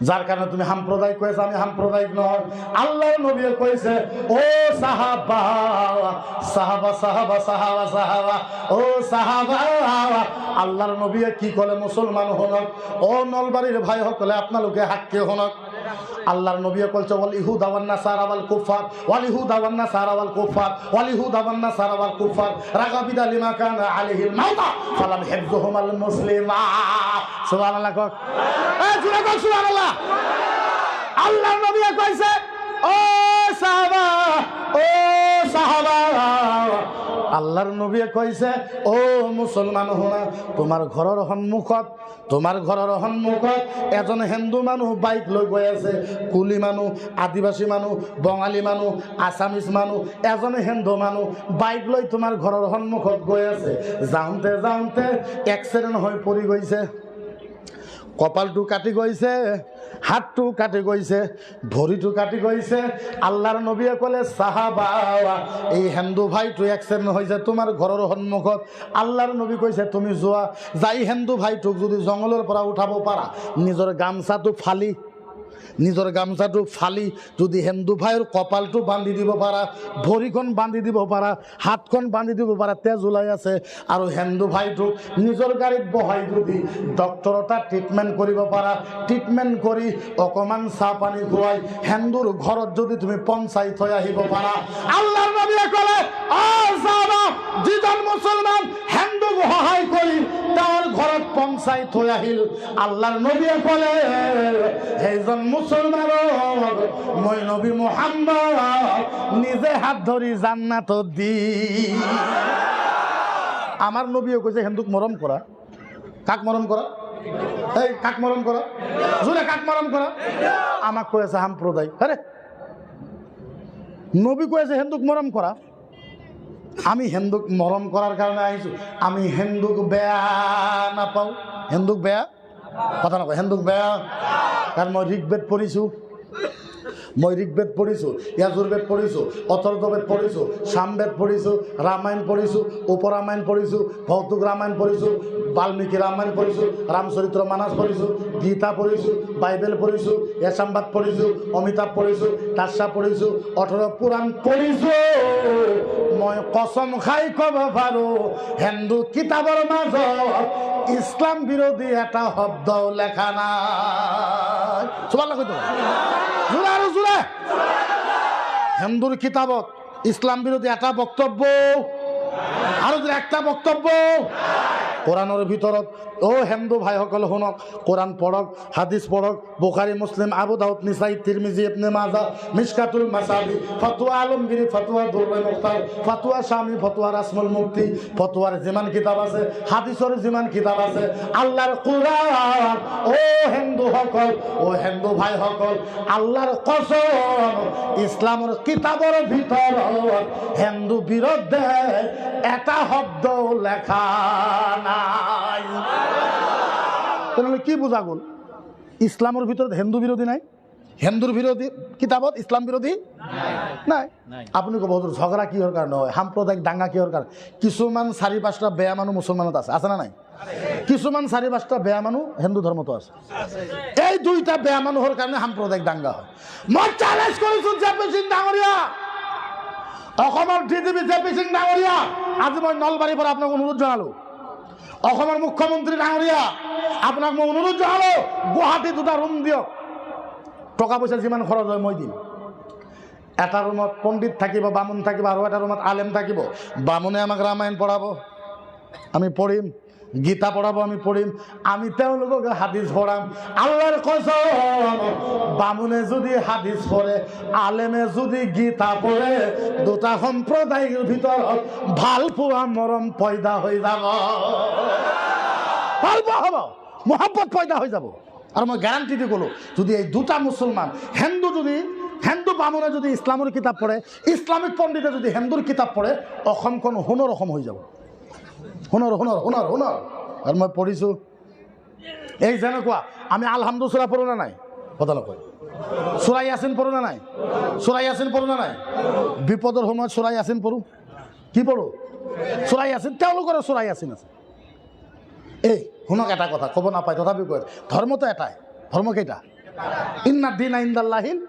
যার কারণে তুমি সাম্প্রদায়িক কয়েছে, আমি সাম্প্রদায়িক নহয়। আল্লাহর নবী কইছে, ও সাহাবা সাহাবা সাহাবা সাহাবা সাহাবা, ও সাহাবা। আল্লাহর নবী কি কলে? মুসলমান হনক, ও নলবাড়ির ভাই সকলে আপনালোকে হাক্কে হনক, আল্লাহর নবী বলছে ওয়াল ইহুদা ওয়ান নাসারা ওয়াল কুফার ওয়াল ইহুদা ওয়ান নাসারা ওয়াল কুফার ওয়াল ইহুদা ওয়ান নাসারা ওয়াল কুফার রাগাবিদা লিমা কানা আলাইহিল মাউতা ফালাম হিফযুহুম আল মুসলিমা সুবহানাল্লাহ কও এই জুরে কও সুবহানাল্লাহ আল্লাহর নবী কইছে ও সাহাবা ও সাহাবা আল্লাহর নবী কইছে ও মুসলমান হোনা তোমার ঘরের সন্মুখত এজন হিন্দু মানুহ বাইক লৈ গৈ আছে কুলি মানুহ আদিবাসী মানুহ বঙালী মানুহ আছামিজ মানুহ এজন হিন্দু মানুহ বাইক লৈ তোমাৰ ঘৰৰ সন্মুখত গৈ আছে যাওঁতে যাওঁতে এক্সিডেণ্ট হৈ পৰি গৈছে কপালটো কাটি গৈছে হাতটো কাটি গৈছে ভৰিটো কাটি গৈছে আল্লাহৰ নবীয়ে ক'লে সাহাবা এই হিন্দু ভাইটো এক্সিডেণ্ট হৈছে তোমাৰ ঘৰৰ সন্মুখত আল্লাহৰ নবী কৈছে তুমি যোৱা যাই হিন্দু ভাইটোক যদি জংঘলৰ পৰা উঠাব পাৰা নিজৰ গামছাটো ফালি যদি হিন্দু ভাইৰ কপালটো বান্ধি দিব পাৰা ভৰিখন বান্ধি দিব পাৰা হাতখন বান্ধি দিব পাৰা তেজ ওলাই আছে আৰু হিন্দু ভাইটোক নিজৰ গাড়ীত বহাই যদি ডক্টৰটা ট্ৰিটমেণ্ট কৰিব পাৰা ট্ৰিটমেণ্ট কৰি অকণমান চাহ পানী খুৱাই হিন্দুৰ ঘৰত যদি তুমি পঞ্চাই থৈ আহিব পাৰা আল্লাহৰ নবীয়ে ক'লে অ সাহাবা যিজন মুছলমান হিন্দুক সহায় কৰি তেওঁৰ ঘৰত পঞ্চাই থৈ আহিল আল্লাহৰ নবীয়ে ক'লে সেইজন মুসলমান মই নবী মুহাম্মদ নিজে হাত ধরি জান্নাত দি আমার নবীও কইছে হিন্দুক মরম করা কাক মরম করা এই কাক মরম করা জোরে কাক মরম করা আমাক কইছে সম্প্রদায় আরে নবী কইছে হিন্দুক মরম করা আমি হিন্দুক মরম করার কারণে আইছো আমি হিন্দুক বেয়া না পাও হিন্দুক বেয়া কথা নকয় হিন্দুক বেয়া কারণ মই ঋগ্বেদ পঢ়িছোঁ য়াজুৰ্বেদ পঢ়িছোঁ অথৰ্ববেদ পঢ়িছোঁ সামবেদ পঢ়িছোঁ ৰামায়ণ পঢ়িছোঁ উপৰামায়ণ পঢ়িছোঁ ভৌতুক ৰামায়ণ পঢ়িছোঁ বাল্মীকি ৰামায়ণ পঢ়িছোঁ ৰামচৰিত্ৰ মানস পঢ়িছোঁ গীতা পঢ়িছোঁ বাইবেল পঢ়িছোঁ এছামবাদ পঢ়িছোঁ অমিতাভ পঢ়িছোঁ তাৰ্ছা পঢ়িছোঁ 18 পুৰাণ পঢ়িছোঁ মই কসম খাই ক'ব পাৰোঁ হিন্দু কিতাপৰ মাজত ইছলাম বিৰোধী এটা শব্দও লেখা নাই সুবহানাল্লাহ কইতো জোরে আরো জোরে হিন্দুর কিতাবত ইসলাম বিরোধী একটা বক্তব্য আরো একটা বক্তব্য কোরআনের ভিতৰত ও হিন্দু ভাইসকল শুনক কোরআন পঢ়ক হাদিস পঢ়ক বুখারী মুসলিম আবু দাউদ নিসাই তিরমিজি ইবনে মাজাহ মিশকাতুল মাসাবি ফতোয়া আলমগীরি ফতোয়া দুররে মুখতার ফতোয়া শামী ফতোয়া রাসমুল মুফতি ফতোয়ার যিমান কিতাব আছে হাদিসৰ যিমান কিতাব আছে আল্লাহৰ কোরআন ও হিন্দু ভাইসকল আল্লাহর কসম ইসলামের কিতাবের ভিতৰত হিন্দু বিরুদ্ধে এটা শব্দ লেখা নাই তাহলে কি বোঝা গ'ল ইসলামের ভিতৰত হিন্দু বিরোধী নাই হিন্দুর বিরোধী কিতাবত ইসলাম বিরোধী নাই আপনি কব ঝগড়া কিহৰ কাৰণে হয় সাম্প্ৰদায়িক দাঙ্গা কিহৰ কাৰণে কিছুমান 4-5টা বেয়া মানুহ মুছলমানত আছে না নাই কিছুমান 4-5টা বেয়া মানুহ হিন্দু ধৰ্মতো আছে এই দুইটা বেয়া মানুহৰ কাৰণে সাম্প্ৰদায়িক দাঙ্গা হয় মই চ্যালেঞ্জ কৰিছো জেপি সিং ডাঙৰীয়া অসমৰ ডিজিপি জেপি সিং ডাঙৰীয়া আজি মই নলবাৰীৰ পৰা আপোনাক অনুৰোধ জনালো অসমৰ মুখ্যমন্ত্ৰী ডাঙৰীয়া আপোনাক মই অনুৰোধ জনালো গুৱাহাটী 2টা ৰুম দিয়ক টকা পইচা যিমান খৰচ হয় মই দিম এটা ৰুমত পণ্ডিত থাকিব বামুণ থাকিব আৰু এটা ৰুমত আলেম থাকিব বামুণে আমাক ৰামায়ণ পঢ়াব আমি পঢ়িম গীতা পঢ়াব আমি পঢ়িম আমি তেওঁলোকক হাদিস পঢ়াম আল্লাহৰ কসম বামুণে যদি হাদিস পঢ়ে আলেমে যদি গীতা পঢ়ে দুটা সম্প্ৰদায়ৰ ভিতৰত ভাল পোৱা মৰম পয়দা হৈ যাব ভাল পোৱা হ'ব মহব্বত পয়দা হৈ যাব আর মই গ্যারান্টি দিয়ে গেলো যদি এই 2টা মুসলমান হিন্দু বামুণে যদি ইসলামের কিতাব পড়ে ইসলামিক পণ্ডিতে যদি হিন্দুর কিতাব পড়ে অসমখন সোণৰ অসম হৈ যাব সোণৰ আর মই পঢ়িছোঁ এই যেনেকুৱা আমি আলহামদু সূরা পঢ়ো না নাই কথা নকয় সূরা ইয়াসিন পঢ়ো না নাই বিপদৰ সময়ত সূরা ইয়াসিন পঢ়ো কি পঢ়ো সূরা ইয়াসিন তেওঁলোকৰো সূরা ইয়াসিন আছে এই শুনক এটা কথা ক'ব নাপায় তথাপি কয় ধৰ্ম তো এটাই ধৰ্ম কেইটা ইন্না দিনা ইনদাল্লাহিল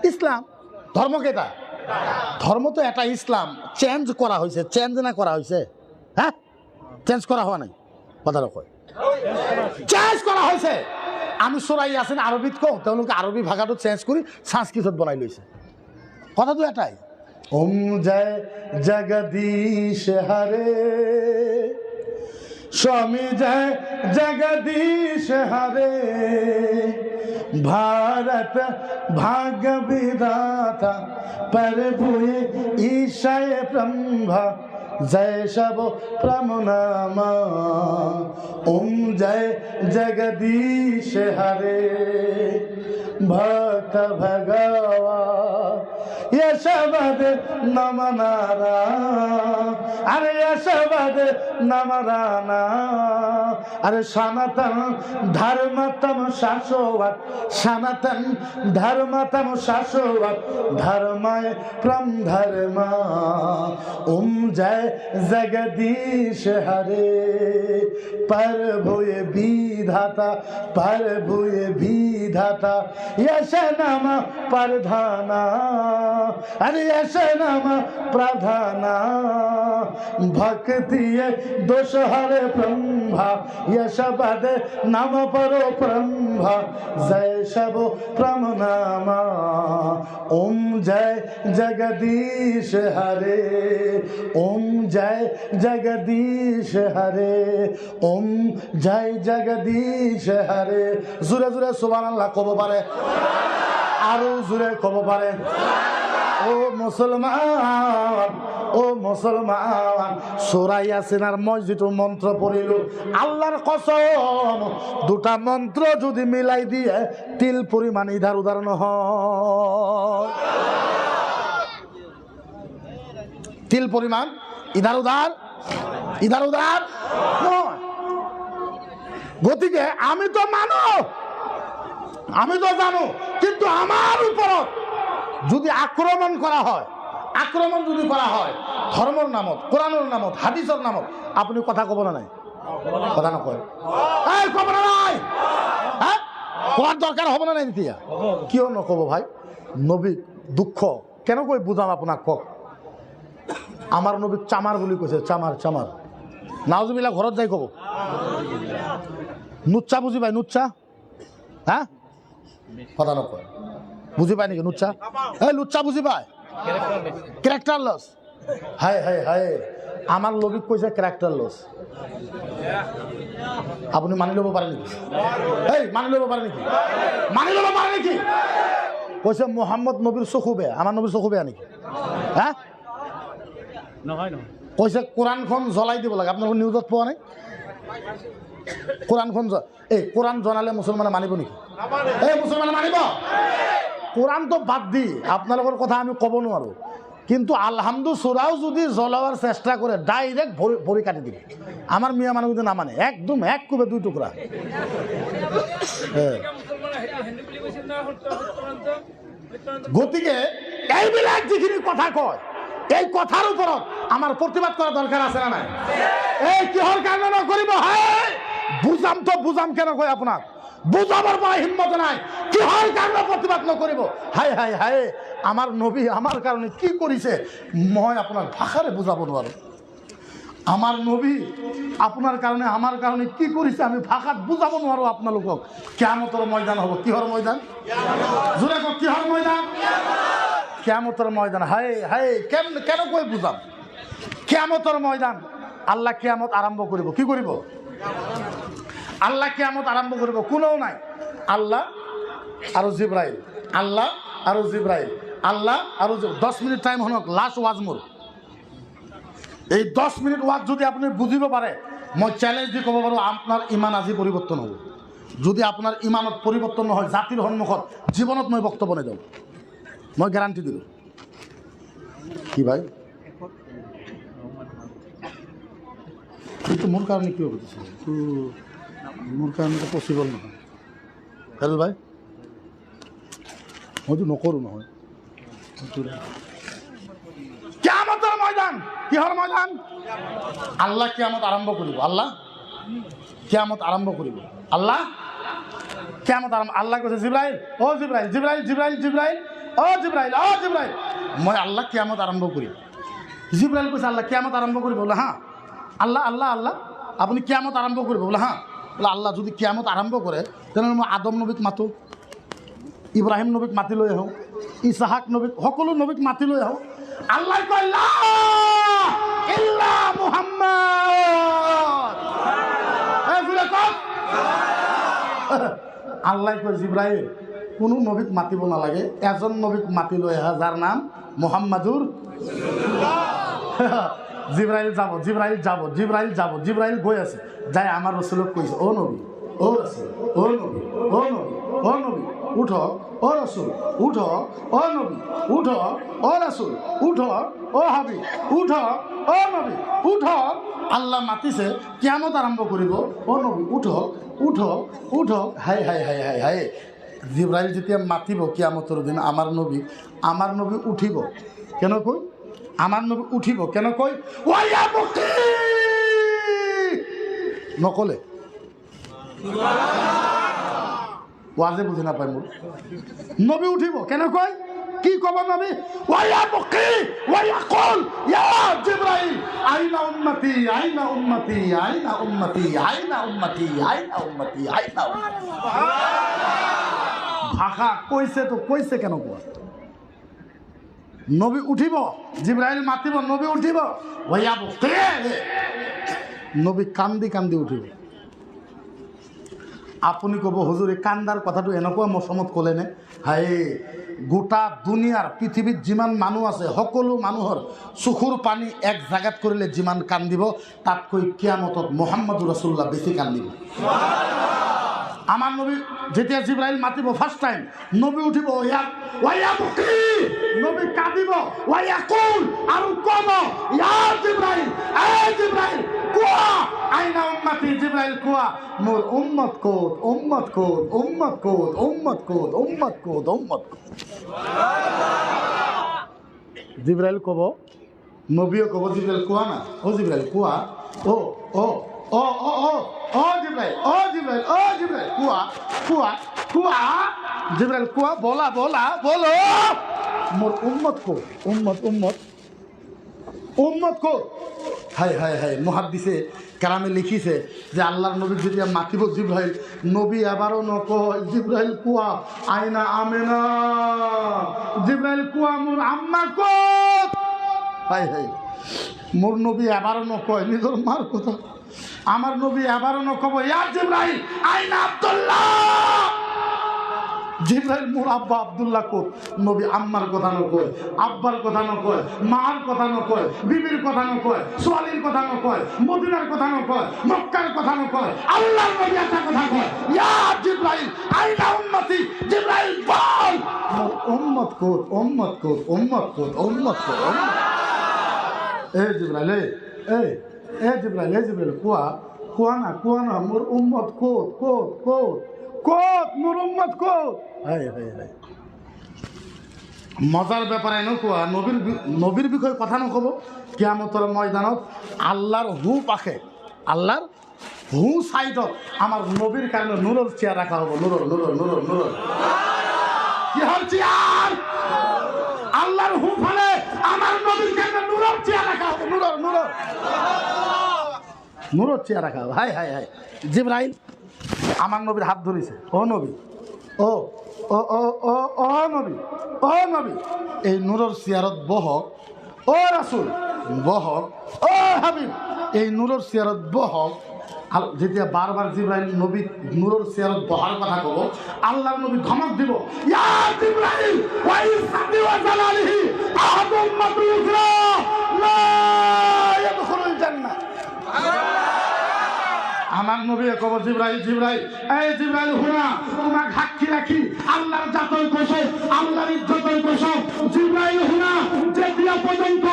ইসলাম ধর্ম কেটা ধর্ম তো এটা ইসলাম চেঞ্জ করা হয়েছে চেঞ্জ করা হওয়া নাই কথা কয় চেঞ্জ করা হয়েছে আমি চোরাই আছেন আরবিত কওঁ তেওঁলোকে আরবি ভাষাটো চেঞ্জ কৰি সংস্কৃতত বনাই লৈছে কথাটো এটাই ওম জয় জগদীশ হরে स्वामी जय जगदीश हरे भारत भाग्य विधाता प्रभु ईशय ब्रह्मा जय शब प्रमुनामा ओम जय जगदीश हरे भक्त भगवा यशवद नमनारा अरे यशवद नमराना अरे सनातन धर्मतम शाश्वत सनातन धर्मतम शाश्वत धर्मय परम धर्मा ओम जय जगदीश हरे प्रभु विधाता प्रभु विधाता यश नाम प्रधाना अरे यश नाम प्रधाना भक्ति दोष हरे ब्रह्मा यशवद नाम परो ब्रह्मा जय शब प्रमनामा ओम जय जगदीश हरे ओम जय जगदीश हरे ओम जय जगदीश हरे जुरे जुरे सुबहानाल्लाह कब पारे आरो जुरे कब पारे ओ मुसलमान সূরা ইয়াসিনের মই যেটো মন্ত্র পড়িলো আল্লাহর কসম দুটা মন্ত্র যদি মিলাই দিয়ে তিল পরিমাণ ইধার উদার নহয় তিল পরিমাণ ইধার উদার নয় গতিকে আমি তো মানো আমি তো জানো কিন্তু আমার উপর যদি আক্রমণ করা হয় আক্রমণ যদি করা হয় ধর্মর নামত কোরআনের নামত হাদিসের নামত আপনি কথা কব না নাই কথা নকয় এই কব না নাই হ্যাঁ কোয়ার দরকার হবে না নাই এতিয়া কিয় নকব ভাই নবী দুঃখ কেন কই বুঝাম আপোনাক কক আমার নবী চামার বুলি কৈছে চামার চামার নাউজুবিল্লাহ ঘৰত যাই কব নুচ্চা বুঝি পাই নুচ্চা হ্যাঁ কথা নকয় বুঝি পায় নাকি লুচ্চা এই লুচ্চা বুঝি পায় ক্যারেক্টার লস হায় হায় হায় আমার লবিক কইছে ক্যারেক্টার লস আপনি মানি লব পারে নাকি এই মানি লব পারে নাকি কইছে মোহাম্মদ নবীর চকু বেয়া আমার নবীর চকু বেয়া নাকি হ্যাঁ নহয় নহয় কইছে কোরআনখন জ্বলাই দিব লাগে আপনার নিউজত পোৱা নাই কোরআনখন এই কোরআন জনালে মুসলমানে মানিব নাকি এই মুসলমানে মানিব কোরআন তো বাদ দি আপনাদের কথা আমি কব নোৱাৰো কিন্তু আলহামদু সূরাও যদি জ্বলাবার চেষ্টা করে ডাইরেক্ট ভরি কাটি দিবে আমার মিয়া মানুষ যদি না মানে একদম এক কুবে দুই টুকরা গতিকে এইবিলাক যিখিনি কথা কয় এই কথার উপৰত আমার প্রতিবাদ করা দরকার আছে না নাই এই কিহর কারণে নকৰিব হ্যাঁ বুঝাম কেন কয় আপনার বুঝাবার পরে হিম্মত নাই কিহর কারণে প্রতিবাদ নকৰিব হায় হায় হায় আমার নবী আমার কারণে কি কৰিছে মই আপনার ভাষাৰে বুঝাব নোৱাৰো আমার নবী আপনার কারণে আমার কারণে কি কৰিছে আমি ভাষাত বুঝাব নোৱাৰো আপোনালোকক কিয়ামতৰ ময়দান হ'ব কিহৰ ময়দান জোৰে কক কিহৰ ময়দান কিয়ামতৰ ময়দান হায় হায় কেন কৈ বুঝাম কিয়ামতৰ ময়দান আল্লাহ কিয়ামত আরম্ভ কৰিব কি কৰিব আল্লাহ কিয়ামত আরম্ভ কৰিব কোনেও নাই আল্লাহ আৰু জিব্রাইল আল্লাহ আৰু জিব্রাইল আল্লাহ আৰু 10 মিনিট টাইম হনক লাস্ট ওয়াজ মোর এই 10 মিনিট ওয়াজ যদি আপনি বুঝিব পারে মই চ্যালেঞ্জ দি ক'ব পাৰো আপনার ইমান আজি পরিবর্তন হ'ব যদি আপনার ইমানত পরিবর্তন নহয় জাতির সন্মুখত জীবনত মই বক্তব্য নিদিওঁ মই গ্যারান্টি দিলোঁ কি ভাই কিন্তু মোৰ কাৰণে কি হ'ব তো মোৰ কাৰণে পচিবল নহয় হেল ভাই মইতো নকৰোঁ নহয় কিয়ামতৰ ময়দান কিহৰ ময়দান আল্লাহ কিয়ামত আৰম্ভ কৰিব আল্লাহ কিয়ামত আৰম্ভ কৰিব আল্লাহ কিয়ামত আৰম্ভ আল্লাহ কৈছে জিব্রাইল ও জিব্রাইল জিব্রাইল জিব্রাইল জিব্রাইল ও জিব্রাইল ও জিব্রাইল মই আল্লাহ কিয়ামত আৰম্ভ কৰিম জিব্রাইল কৈছে আল্লাহ কিয়ামত আৰম্ভ কৰিব বোলে হা আল্লাহ আল্লাহ আল্লাহ আপুনি কিয়ামত আৰম্ভ কৰিব বোলে হা বলে আল্লাহ যদি কিয়ামত আরম্ভ করে তেনেহ'লে মই আদম নবীক মাতো, ইব্ৰাহিম নবীক মাতি লৈ আহোঁ, ইছহাক নবীক, সকলো নবীক মাতি লৈ আহোঁ। আল্লাহ কয় লা ইল্লা মুহাম্মাদ, আল্লাহ কয় জিব্ৰাইল কোনো নবীক মাতিব নালাগে, এজন নবীক মাতি লৈ আহা যাৰ নাম মুহাম্মাদুৰ। জিব্ৰাইল যাব, জিব্ৰাইল যাব, জিব্ৰাইল যাব, জিব্ৰাইল গৈ আছে, যাই আমাৰ ৰচুলক কৈছে অ' নবী, অ' ৰচুল, অ' নবী, অ' নবী, অ' নবী উঠক, অ' ৰচুল উঠক, অ' নবী উঠক, অ' ৰচুল উঠক, অ' হাবিব উঠক, অ' নবী উঠক। আল্লাহ মাতিছে কিয়ামত আৰম্ভ কৰিব, অ' নবী উঠক, উঠক, উঠক। হাই হাই হাই হাই হাই, জিব্ৰাইল যেতিয়া মাতিব কিয়ামতৰ দিন আমাৰ নবী উঠিব কেনেকৈ, আমাৰ নবী উঠিব কেনেকৈ, নকলে ওয়াজে বুঝি নাপায় মোৰ। নবী উঠিব কেনেকৈ, কি ক'ব নবী, জিব্ৰাইল আইনা উম্মতি, আইনা উম্মতি, আইনা উম্মতি, আইনা উম্মতি, আইনা উম্মতি, আইনা উম্মতি। ভাষা কৈছে তো কৈছে কেনেকুৱা, নবী উঠিব, জিব্ৰাইল মাতিব, নবী উঠিব, নবী কান্দি কান্দি উঠিব। আপুনি ক'ব হুজুৰ এই কান্দাৰ কথাটো এনেকুৱা মচমত ক'লেনে? হাই, গোটা দুনিয়াৰ পৃথিৱীত যিমান মানুহ আছে সকলো মানুহৰ চকুৰ পানী এক জাগাত কৰিলে যিমান কান্দিব তাতকৈ কিয়ামতত মুহাম্মদুৰ ৰাছুলুল্লাহ বেছি কান্দিব। আমার নবী যেতিয়া জিব্রাইল মাতিব ফার্স্ট টাইম, নবী উঠিব, নবী কাঁদিব, আৰু কব জিব্রাইল, জিব্রাইল কোৱা, আইনা উম্মতি, জিব্রাইল কোৱা মোৰ উম্মত ক'ত, উম্মত ক'ত, উম্মত ক'ত, উম্মত ক'ত, উম্মত ক'ত, উম্মত ক'ত। জিব্রাইল কব, নবীও কব জিব্রাইল কোৱা না, ও জিব্রাইল কোৱা, ও ও ও ও ও ও জিব্রাইল, ও জিব্রাইল, ও জিব্রাইল কোৱা, কোৱা, কোৱা, জিব্রাইল কোৱা, বলা বলা বলো মোর উম্মত ক'ত, উম্মত উম্মত উম্মত ক'ত। হাই হাই হাই, মুহাদ্দিসে কেরামে লিখিছে যে আল্লাহর নবী যেতিয়া মাতিব জিব্রাইল, নবী এবারও নকয় জিব্রাইল কোৱা আইনা আমেনা, জিব্রাইল কোৱা মোর আম্মা ক'ত। হাই হাই, মোর নবী এবারও নকয় নিজের মার কথা, আমার নবী এবারও নকব ইয়া জিব্রাইল আইনা আব্দুল্লাহ, জিব্রাইল মোর আব্বা আব্দুল্লাহ কোত। নবী আম্মার কথা নকয়, আব্বার কথা নকয়, মার কথা নকয়, বিবির কথা নকয়, সোয়ালির কথা নকয়, মদিনার কথা নকয়, মক্কার কথা নকয়, আল্লাহর নবী একটা কথা কয়, ইয়া জিব্রাইল আইনা উম্মতি, জিব্রাইল বল মোর উম্মত কোত, উম্মত কোত, উম্মত কোত, উম্মত কোত। এ জিব্রাইল, এ জিব্রাইল, এ জিব্রাইল কোৱা, কোৱা না মোর উম্মত কোত, কোত কোত কোত, মোর উম্মত কোত। হাই হাই হাই, মজার ব্যাপার এনেকুৱা, নবীর বিষয়ে কথা নকব কিয়ামতৰ ময়দানত আল্লাহর হু পাশে, আল্লাহর হু সাইডত আমার নবীর কারণে নূরের চেয়ার রাখা হবো, নূরের নূরের নূরের নূরের কিহর চেয়ার, আল্লাহর হু ফালে আমার নবীর কারণে নূরের চেয়ার রাখা হবে, নূরের নূরের নূরের চেয়ার রাখা হবে। হাই হাই হাই, জিব্রাইল আমার নবীর হাত ধরেছে, ও নবী, ও ও ও ও ও নবী, ও নবী এই নূরের চেয়ারত বহক, ও রাসূল বহক, ও হাবিব এই নূরের চেয়ারত বহক। আর যেতিয়া বারবার জিব্রাইল নবী নূরের চেয়ারত বহার কথা কব, আল্লাহর নবী ধমক দিব, ইয়া জিব্রাইল ওয়া ইসসাতি ওয়া জালালিহি আহাদুম মাদরুজা লা ইয়াদখুলুল জান্নাহ। আমার নবী কব জিব্রাইল, জিব্রাইল এই জিব্রাইল হুনা, তোমার সাক্ষী রাখি আল্লাহর জাতই কইছ, আল্লাহর ইজ্জতই কইছ, জিব্রাইল হুনা যেতিয়া পর্যন্ত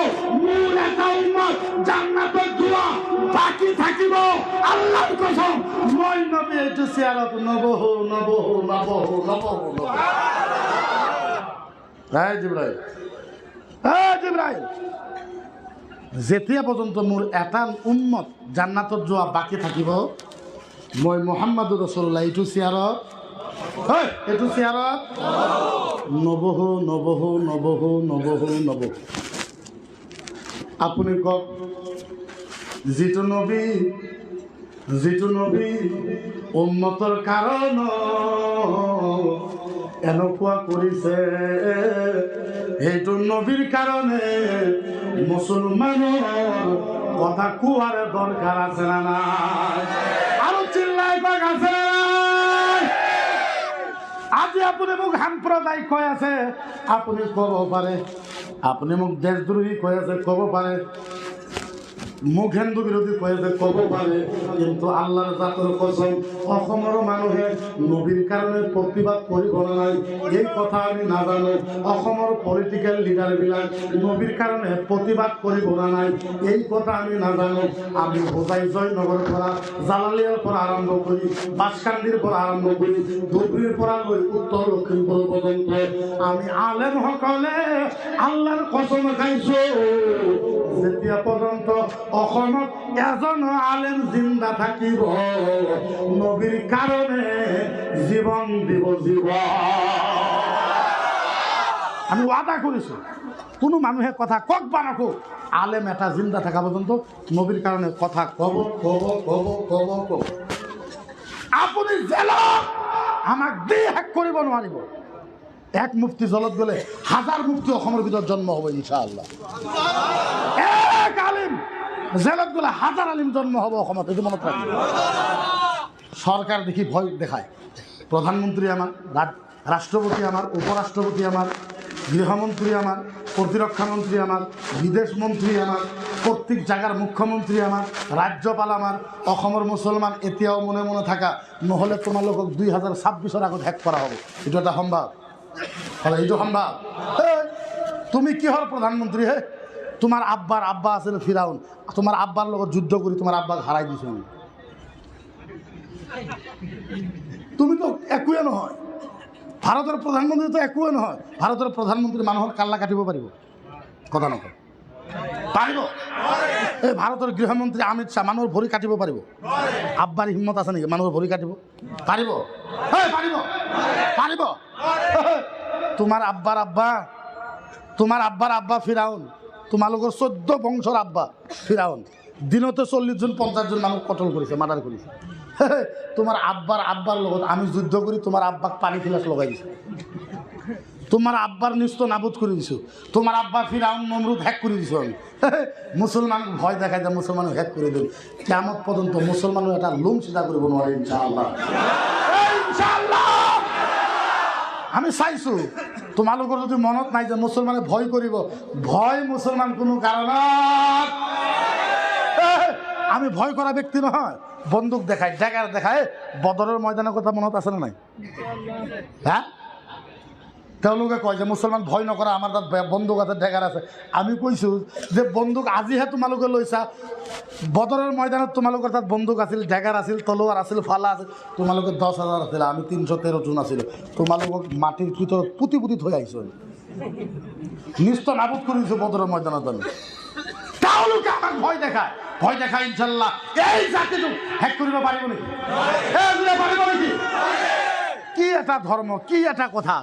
মূল একটা উম্মত জান্নাতের দোয়া বাকি থাকিব আল্লাহর কসম মই নবী এইটো চেয়ারত নবহ নবহ নবহ নবহ নবহ। এই জিব্রাইল, এই জিব্রাইল যেতিয়া পর্যন্ত মোর এটা উম্মত জান্নাতত যোৱা বাকি থাকিব, মই মুহাম্মদুৰ ৰাছুলুল্লাহ এইটো চেয়াৰত, এইটো চেয়াৰত নবহ নবহ নবহ নবহ নবহ। আপুনি কওক যিটো নবী যেটো নবী উম্মতৰ কাৰণ এনেকুৱা কৰিছে, সেইটো নবীৰ কাৰণে মুছলমানৰ কথা কোৱাৰ দৰকাৰ আছে না নাই? আৰু চিল্লাই কওক আছে না নাই? আজি আপুনি মোক সাম্প্ৰদায়িক কৈ আছে, আপুনি ক'ব পাৰে। আপুনি মোক দেশদ্ৰোহী কৈ আছে, ক'ব পাৰে। মোক হিন্দু বিৰোধী কৈ আছে, ক'ব পাৰে। কিন্তু আল্লাহৰ জাতৰ কসম, অসমৰ মানুহে নবীৰ কাৰণে প্ৰতিবাদ কৰিব নাই এই কথা আমি নাজানো। অসমৰ পলিটিকেল লিডাৰবিলাক নবীৰ কাৰণে প্ৰতিবাদ কৰিব নাই এই কথা আমি নাজানো। আমি হোজাই জয়নগৰৰ পৰা, জালালিয়াৰ পৰা আৰম্ভ কৰি, বাঁছকান্দিৰ পৰা আৰম্ভ কৰি, ধুবুৰীৰ পৰা লৈ উত্তৰ লখিমপুৰ পৰ্যন্ত আমি আলেমসকলে আল্লাহৰ কসম খাইছো, যেতিয়া পৰ্যন্ত অসমত এজন আলেম জিন্দা থাকিব, নবীৰ কাৰণে জীৱন দিব। জীৱ আমি ওয়াদা কৰিছো, কোনো মানুহে কথা কক বা নকক, আলেম এটা জিন্দা থাকা পৰ্যন্ত নবীৰ কাৰণে কথা কব কব কব কব কব। আপুনি জেলত আমাক দি শেষ কৰিব নোৱাৰিব। এক মুফতি জলত গ'লে হাজাৰ মুফতি অসমৰ ভিতৰত জন্ম হ'ব ইনশাআল্লাহ। এক আলিম জেলত গ'লে হাজাৰ আলিম জন্ম হ'ব অসমত, এইটো মনত ৰাখিব। সরকার দেখি ভয় দেখায়, প্রধানমন্ত্রী আমার, রাষ্ট্রপতি আমার, উপরাষ্ট্রপতি আমার, গৃহমন্ত্রী আমার, প্রতিরক্ষামন্ত্রী আমার, বিদেশ মন্ত্রী আমার, প্রত্যেক জায়গার মুখ্যমন্ত্রী আমার, রাজ্যপাল আমার, অসমৰ মুসলমান এতিয়াও মনে মনে থাকা, নহলে তোমালোকক 2026-ৰ আগত হ্যাক করা হবে। এটা একটা সম্ভব, এইটো সম্ভব। তুমি কিহর প্রধানমন্ত্রী? হে, তোমার আব্বার আব্বা আছিল ফিরাউন, তোমার আব্বার লগত যুদ্ধ করে তোমার আব্বাক হারাই দিছো। তুমি তো একোৱে নহয়, ভারতের প্রধানমন্ত্রী তো একোৱে নহয়। ভারতের প্রধানমন্ত্রী মানুহৰ কাল্লা কাটিব পাৰিব? কথা নকয়, পাৰিব? এই ভারতের গৃহমন্ত্রী অমিত শাহ মানুহৰ ভৰি কাটিব পাৰিব? আব্বাৰ হিম্মত আছে নেকি মানুহৰ ভৰি কাটিব? পাৰিব? পাৰিব? পাৰিব? তোমাৰ আব্বাৰ আব্বা, তোমাৰ আব্বাৰ আব্বা ফিরাউন, তোমালোকৰ 14 বংশৰ আব্বা ফিরাউন, দিনতে 40 জন 50 জন মানুহ কতল কৰিছে, মাৰ্ডাৰ কৰিছে। তোমার আব্বার লগত আমি যুদ্ধ করি তোমার আব্বাক পানি ফিলাস লগাই দিছো, তোমার আব্বার নিস্ত নাবুদ করে দিছো, তোমার আব্বা ফিরাউন নমরুদ হ্যাক করে দিছো। আমি মুসলমান ভয় দেখাই যে মুসলমান হ্যাক করে দেবে, কিয়ামত পর্যন্ত মুসলমানও এটা লুম সিধা করব নোৱাৰে ইনশাআল্লাহ। ইনশাআল্লাহ আমি চাইছো তোমালোকৰ যদি মনত নাই যে মুসলমানে ভয় কৰিব, ভয় মুসলমান কোনো কাৰণত, আমি ভয় করা ব্যক্তি নহয়। বন্দুক দেখায়, ড্যাগার দেখায়, বদরের ময়দানের কথা মনত আছে না নাই? হ্যাঁ, তেওঁলোকে কয় যে মুসলমান ভয় নকৰা, আমার তাত বন্দুক আছে, ড্যাগার আছে। আমি কৈছো যে বন্দুক আজিহে তোমালোকে লৈছা, বদরের ময়দানত তোমালোকৰ তাত বন্দুক আছিল, ড্যাগার আছিল, তলোয়ার আছিল, ফালা আছিল, তোমালোকে 10,000 আছিল, আমি 313 জন আছিল। তোমালোকক মাটির ভিতৰত পুতি পুতি থৈ আহিছো, নিস্ত নাবুদ কৰি দিছো বদরের ময়দানত। আমি তেওঁলোকে আমাক ভয় দেখায়, ভয় দেখায় ইনশাল্লাহ এই জাতিটো হ্যাক কৰিব পাৰিব নেকি? পাৰিব নেকি? কি এটা ধৰ্ম, কি এটা কথা,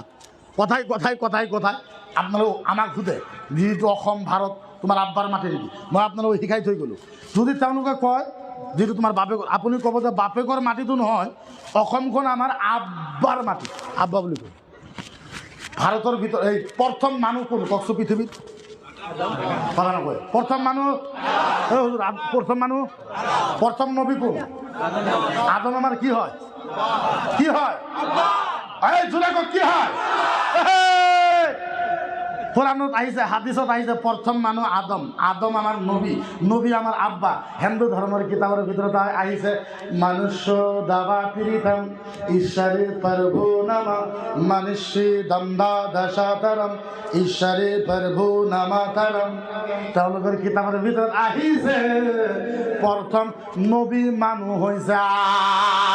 কথাই কথাই কথাই কথাই আপোনালোক আমাক সোধে যিটো অসম ভাৰত তোমাৰ আব্বাৰ মাটি নেকি? মই আপোনালোকক শিকাই থৈ গ'লোঁ। যদি তেওঁলোকে কয় যিটো তোমাৰ বাপেকৰ, আপুনি ক'ব যে বাপেকৰ মাটিটো নহয়, অসমখন আমাৰ আব্বাৰ মাটি, আব্বা বুলি কয়। ভাৰতৰ ভিতৰত এই প্ৰথম মানুহ কোন কওকচোন পৃথিৱীত? কথা নকয়। প্রথম মানুষ, প্রথম মানুষ, প্রথম নবী কোন? আদম। আমার কি হয়? কি হয়? এই জোরে কও, কি হয়? কোরআনত আহিছে, হাদিসত আহিছে, প্রথম মানুষ আদম। আদম আমার নবী, নবী আমার আব্বা। হিন্দু ধর্মের কিতাবের ভিতরে আহিছে মনুষ্য দাবা পিরিতাম ঈশ্বরে প্রভু নামা মনুষ্য দম্বা দশাতরম ঈশ্বরে প্রভু নামা তরম। তেওঁলোকৰ কিতাবের ভিতরে আহিছে প্রথম নবী মানুষ হয়েছে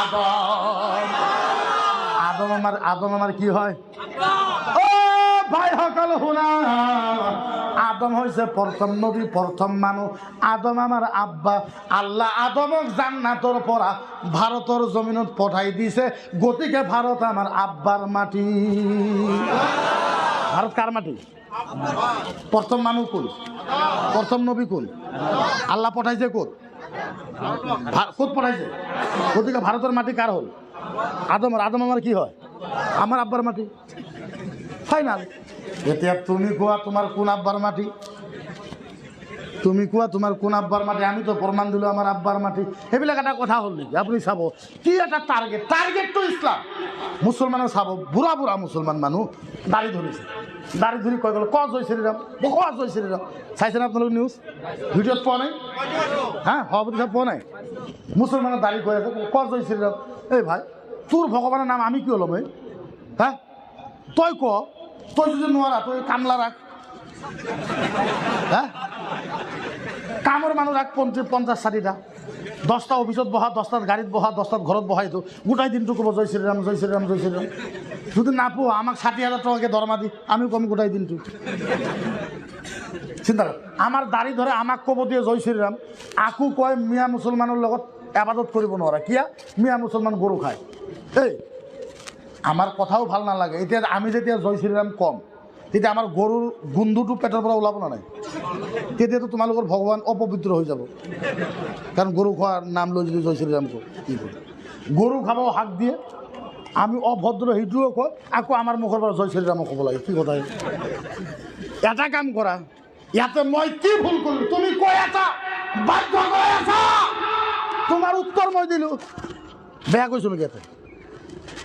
আদম। আদম আমার কি হয়? ভাই সকল শুনা, আদম হয়েছে প্রথম নবী, প্রথম মানুষ। আদম আমার আব্বা। আল্লাহ আদমক জান্নাতৰ পৰা ভারতের জমিনত পঠাই দিছে, গতিকে ভারত আমার আব্বার মাটি। ভারত কার মাটি? প্রথম মানুষ কোন? প্রথম নবী কোন? আল্লাহ পঠাইছে কোন? কোথ পড়াইছে? ওদিকে ভারতের মাটি কার হল? আদমের। আদম আমার কি হয়? আমার আব্বার মাটি। ফাইনাল। এতিয়া তুমি কোয়া তোমার কোন আব্বার মাটি? তুমি কোয়া তোমার কোন আব্বার মাটি? আমি তো প্রমাণ দিল আমার আব্বার মাটি। সেইবিলাক এটা কথা হ'ল নেকি? আপনি চাব কি এটা টার্গেট। টার্গেট তো ইসলাম। মুসলমানও চাব, বুঢ়া বুঢ়া মুসলমান মানুহ দাড়ি ধৰিছে, দাড়ি ধৰি কৈ গ'ল ক জয় শ্ৰীৰাম, ক জয় শ্ৰীৰাম। চাইছেনে আপোনালোক নিউজ? ভিডিঅ'ত পোৱা নাই? হা সভাপতি সাহেব পোৱা নাই? মুসলমানের দাড়ি কৈ আছে ক জয় শ্ৰীৰাম। এই ভাই তোৰ ভগৱানৰ নাম আমি কিয় ল'ম? হা তই ক, তই যদি নোৱাৰা তই কামলা রাখ। হ্যাঁ কামৰ মানুহ রাখ 50-60টা, 10টা অফিসত বহা, 10টাত গাড়ীত বহা, 10টাত ঘৰত বহাই দিওঁ। গোটাই দিনটো ক'ব জয় শ্ৰীৰাম জয় শ্ৰীৰাম জয় শ্ৰীৰাম। যদি নাপোৱা আমাক 60,000 টাকাকে দৰমহা দি আমি কম গোটাই দিনটো। চিন্তা কৰ, আমাৰ দাড়ি ধৰে আমাক ক'ব দিয়ে জয় শ্ৰীৰাম, আকো কয় মিয়া মুছলমানৰ লগত আবাদত কৰিব নোৱাৰা। কিয়া? মিয়া মুছলমান গৰু খায়। এই আমাৰ কথাও ভাল নালাগে। এতিয়া আমি যেতিয়া জয় শ্ৰীৰাম কম তেতিয়া আমাৰ গৰুৰ গোন্ধটো পেটৰ পৰা ওলাব না নাই? তেতিয়াতো তোমালোকৰ ভগৱান অপবিত্ৰ হৈ যাব। কাৰণ গৰু খোৱাৰ নাম লৈ যদি জয় শ্ৰীৰাম কওঁ কি কৰোঁ? গৰু খাব হাক দিয়ে, আমি অভদ্ৰ সেইটোও কয়, আকৌ আমাৰ মুখৰ পৰা জয় শ্ৰীৰামক ক'ব লাগে। কি কথা? এটা কাম কৰা, ইয়াতে মই কি ভুল কৰিলোঁ তুমি কৈ আছা, বাধ্য কৈ আছা, তোমাৰ উত্তৰ মই দিলোঁ। বেয়া কৈছোঁ নেকি? ইয়াতে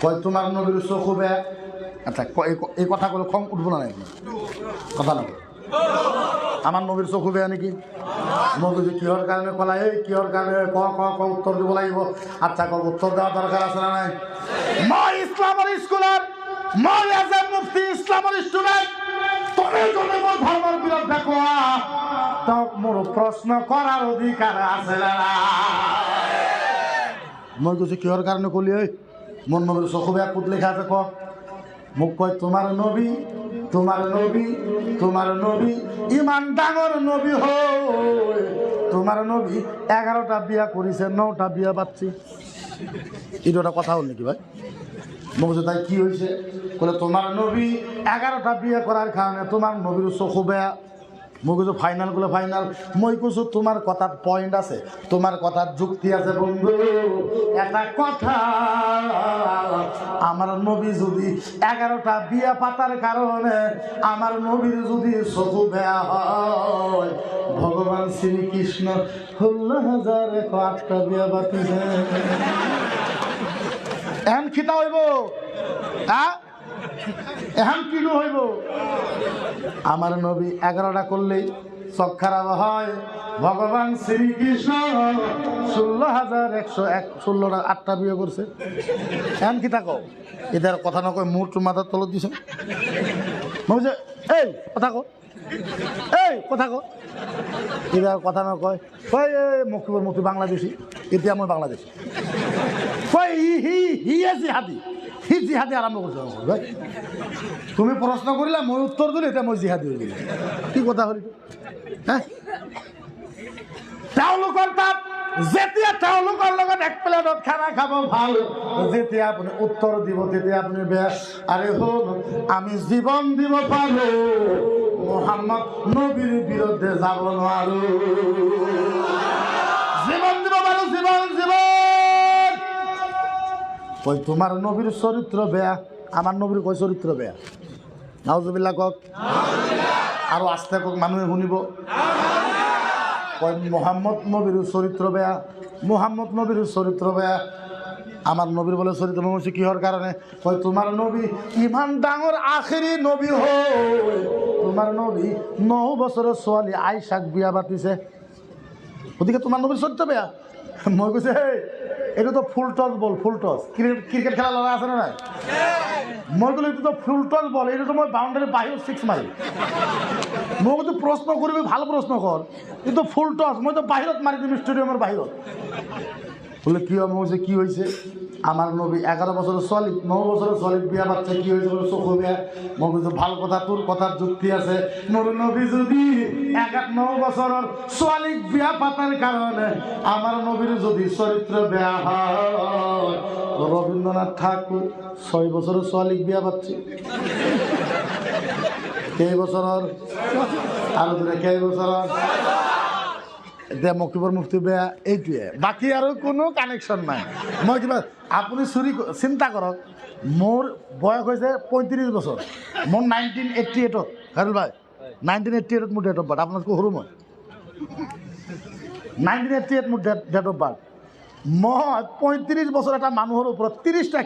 কয় তোমাৰ নবীৰ চকু বেয়া। আচ্ছা এই কথা ক'লে খং উঠব না নাই? কথা নকয় আমার নবীর চকু বেয়া নেকি? মই কৈছোঁ কিহৰ কাৰণে ক'লা? এই কিহৰ কাৰণে? ক ক ক উত্তৰ দিব লাগিব। আচ্ছা ক উত্তৰ দেওয়া দরকার আছে না নাই? মই ইসলামের স্কুলের, মই এজ এ মুফতি ইসলামের স্টুডেন্ট, তুমি যদি মোৰ ধৰ্মৰ বিৰুদ্ধে কোৱা তক মোৰ প্ৰশ্ন কৰাৰ অধিকাৰ আছে না? মই কৈছোঁ কিহৰ কাৰণে ক'লি? এই মোৰ নবীৰ চকু বেয়া ক'ত লেখা আছে ক? মোক কয় তোমার নবী, তোমার নবী, তোমার নবী ইমান ডাঙর নবী হয়, তোমার নবী 11টা বিয়া করেছে, 9টা বিয়া পাচ্ছি। এটা একটা কথা হল নাকি ভাই? মই কৈছোঁ তাই কি হয়েছে? বলে তোমার নবী 11টা বিয়া করার কারণে তোমার নবীর চকু বেয়া। মই কৈছোঁ ফাইনাল বলে ফাইনাল। মই কৈছোঁ তোমাৰ কথাত পইণ্ট আছে, তোমাৰ কথাত যুক্তি আছে বন্ধু। এটা কথা, আমার নবী যদি 11টা বিয়া পাতার কারণে আমার নবীর যদি চকু বেয়া হয়, ভগবান শ্রীকৃষ্ণ 16,008টা বিয়া পাতিছে। এহেন খিতা হইব? হ্যাঁ এখন কিলো হইব? আমার নবী 11টা করলেই চোখ খারাপ হয়, ভগবান শ্রীকৃষ্ণ 16,108টা বিয়ে করছে। এখন কি থাকো এদের কথা নকয় মূর মাথার তলত দিছ। বলছে এই কথা কো, এই কথা কো, এদের কথা নকয়। কই মুক্তিবর মুক্তি বাংলাদেশি, এতিয়া মই বাংলাদেশি। কই হি জিহাদি, হি জিহাদি আরম্ভ করছে। তুমি প্রশ্ন করিলা মই উত্তর দিলে, এটা মই জিহাদি হয়ে গেলি। কি কথা হল? হ্যাঁ তেওঁলোকৰ তাত যেতিয়া তেওঁলোকৰ লগত এক প্লেটত খানা খাব ভাল, যেতিয়া আপুনি উত্তৰ দিব তেতিয়া আপুনি বেয়া। আরে হল আমি জীবন দিব পাৰো, মোহাম্মদ নবীর বিরুদ্ধে যাব নোৱাৰো। জীবন দিব পাৰো, জীবন জীবন। কই তোমার নবীর চরিত্র বেয়া, আমার নবীর কই চরিত্র বেয়া? নাউজুবিল্লাহ কক, আরো আস্তে কক, মানুহে শুনিব। কয় মোহাম্মদ নবীর চরিত্র বেয়া, মোহাম্মদ নবীর চরিত্র বেয়া। আমার নবীর বলে চরিত্র বলছে কিহর কারণে? কয় তোমার নবী ইমান ডাঙর আখেরি নবী হয়, তোমার নবী 9 বছরের ছোৱালী আয়েশাক বিয়া পাতিছে, ওদিকে তোমার নবীর চরিত্র বেয়া। মই কৈছে এটা তো ফুল টস বল, ফুল টস ক্রিকেট খেলা লড়া আছে না নাই? মই কলো এটা তো ফুল টস বল, এটা তো মই বাউন্ডারি বাহির 6 মারি। মই কিন্তু প্রশ্ন করবি, ভাল প্রশ্ন কর, কিন্তু ফুল টস মই তো বাহিরত মারি দিম, স্টেডিয়ামের বাহিরত। বলে কি হয়েছে? কি হয়েছে? আমার নবী 11 বছরের ছোৱালী, 9 বছরের ছোৱালী বিয়া বাচ্চা, কি হয়েছে? বলে চোখ বেয়া। মই কৈছো ভাল কথা, তোর কথার যুক্তি আছে। মোর নবী যদি 9 বছরের ছোৱালীক বিয়া পাতার কারণে আমার নবীর যদি চরিত্র বেয়া হয়, রবীন্দ্রনাথ ঠাকুর 6 বছরের ছোৱালীক বিয়া পাচ্ছে। কেই বছরের? আর দূরে কেই বছরের? এতিয়া মকিবৰ মুফতি বেয়া এইটোৱে, বাকী আৰু কোনো কানেকশ্যন নাই। মই কিবা আপুনি চিন্তা কৰক, মোৰ বয়স হৈছে 35 বছৰ, মোৰ 1988 খাৰুল ভাই 1988 মোৰ ডেট অফ বাৰ্থ, আপোনাতকৈ সৰু মই। 1988 মোৰ ডেট অফ বাৰ্থ। মই 35 বছৰ এটা মানুহৰ ওপৰত 30টা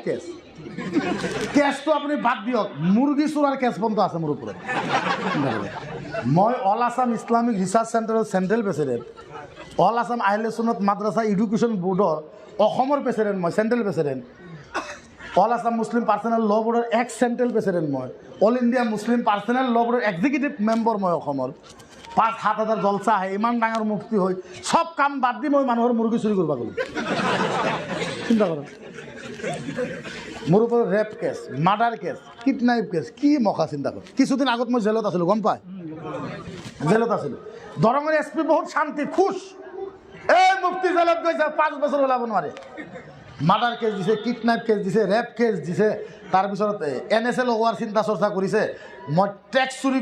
কেছটো আপুনি বাদ দিয়ক, মুৰ্গী চোৰাৰ কেছ পৰ্যন্ত আছে মোৰ ওপৰত। মই অল আছাম ইছলামিক ৰিচাৰ্চ চেণ্টাৰৰ চেণ্ট্ৰেল প্ৰেচিডেণ্ট, অল আছাম আহলে সুন্নত মাদ্ৰাছা এডুকেশ্যন বোৰ্ডৰ অসমৰ প্ৰেচিডেণ্ট, মই central president. All Assam Muslim personal law' বোৰ্ডৰ এক্স চেণ্ট্ৰেল প্ৰেচিডেণ্ট মই। All India Muslim personal law' বোৰ্ডৰ এক্সিকিউটিভ মেম্বাৰ মই অসমৰ। 5-7 হাজাৰ জলচা আহে, ইমান ডাঙৰ মুফতি হৈ চব কাম বাদ দি মই মানুহৰ মুৰ্গী চুৰি কৰিব গ'লোঁ। চিন্তা কৰক, মোৰ ওপৰত rape case, murder case, kidnap case, কি মখা চিন্তা কৰক। কিছুদিন আগত মই জেলত আছিলোঁ, গম পায়, জেলত আছিলোঁ। দৰঙৰ SP বহুত শান্তি খুচ, এই মুফতি জেলত গৈছে 5 বছৰ ওলাব নোৱাৰে। মাৰ্ডাৰ কেছ দিছে, কিডনেপ কেছ দিছে, ৰেপ কেছ দিছে, তাৰপিছত NSA লগোৱাৰ চিন্তা চৰ্চা কৰিছে। মই টেক্স চুৰি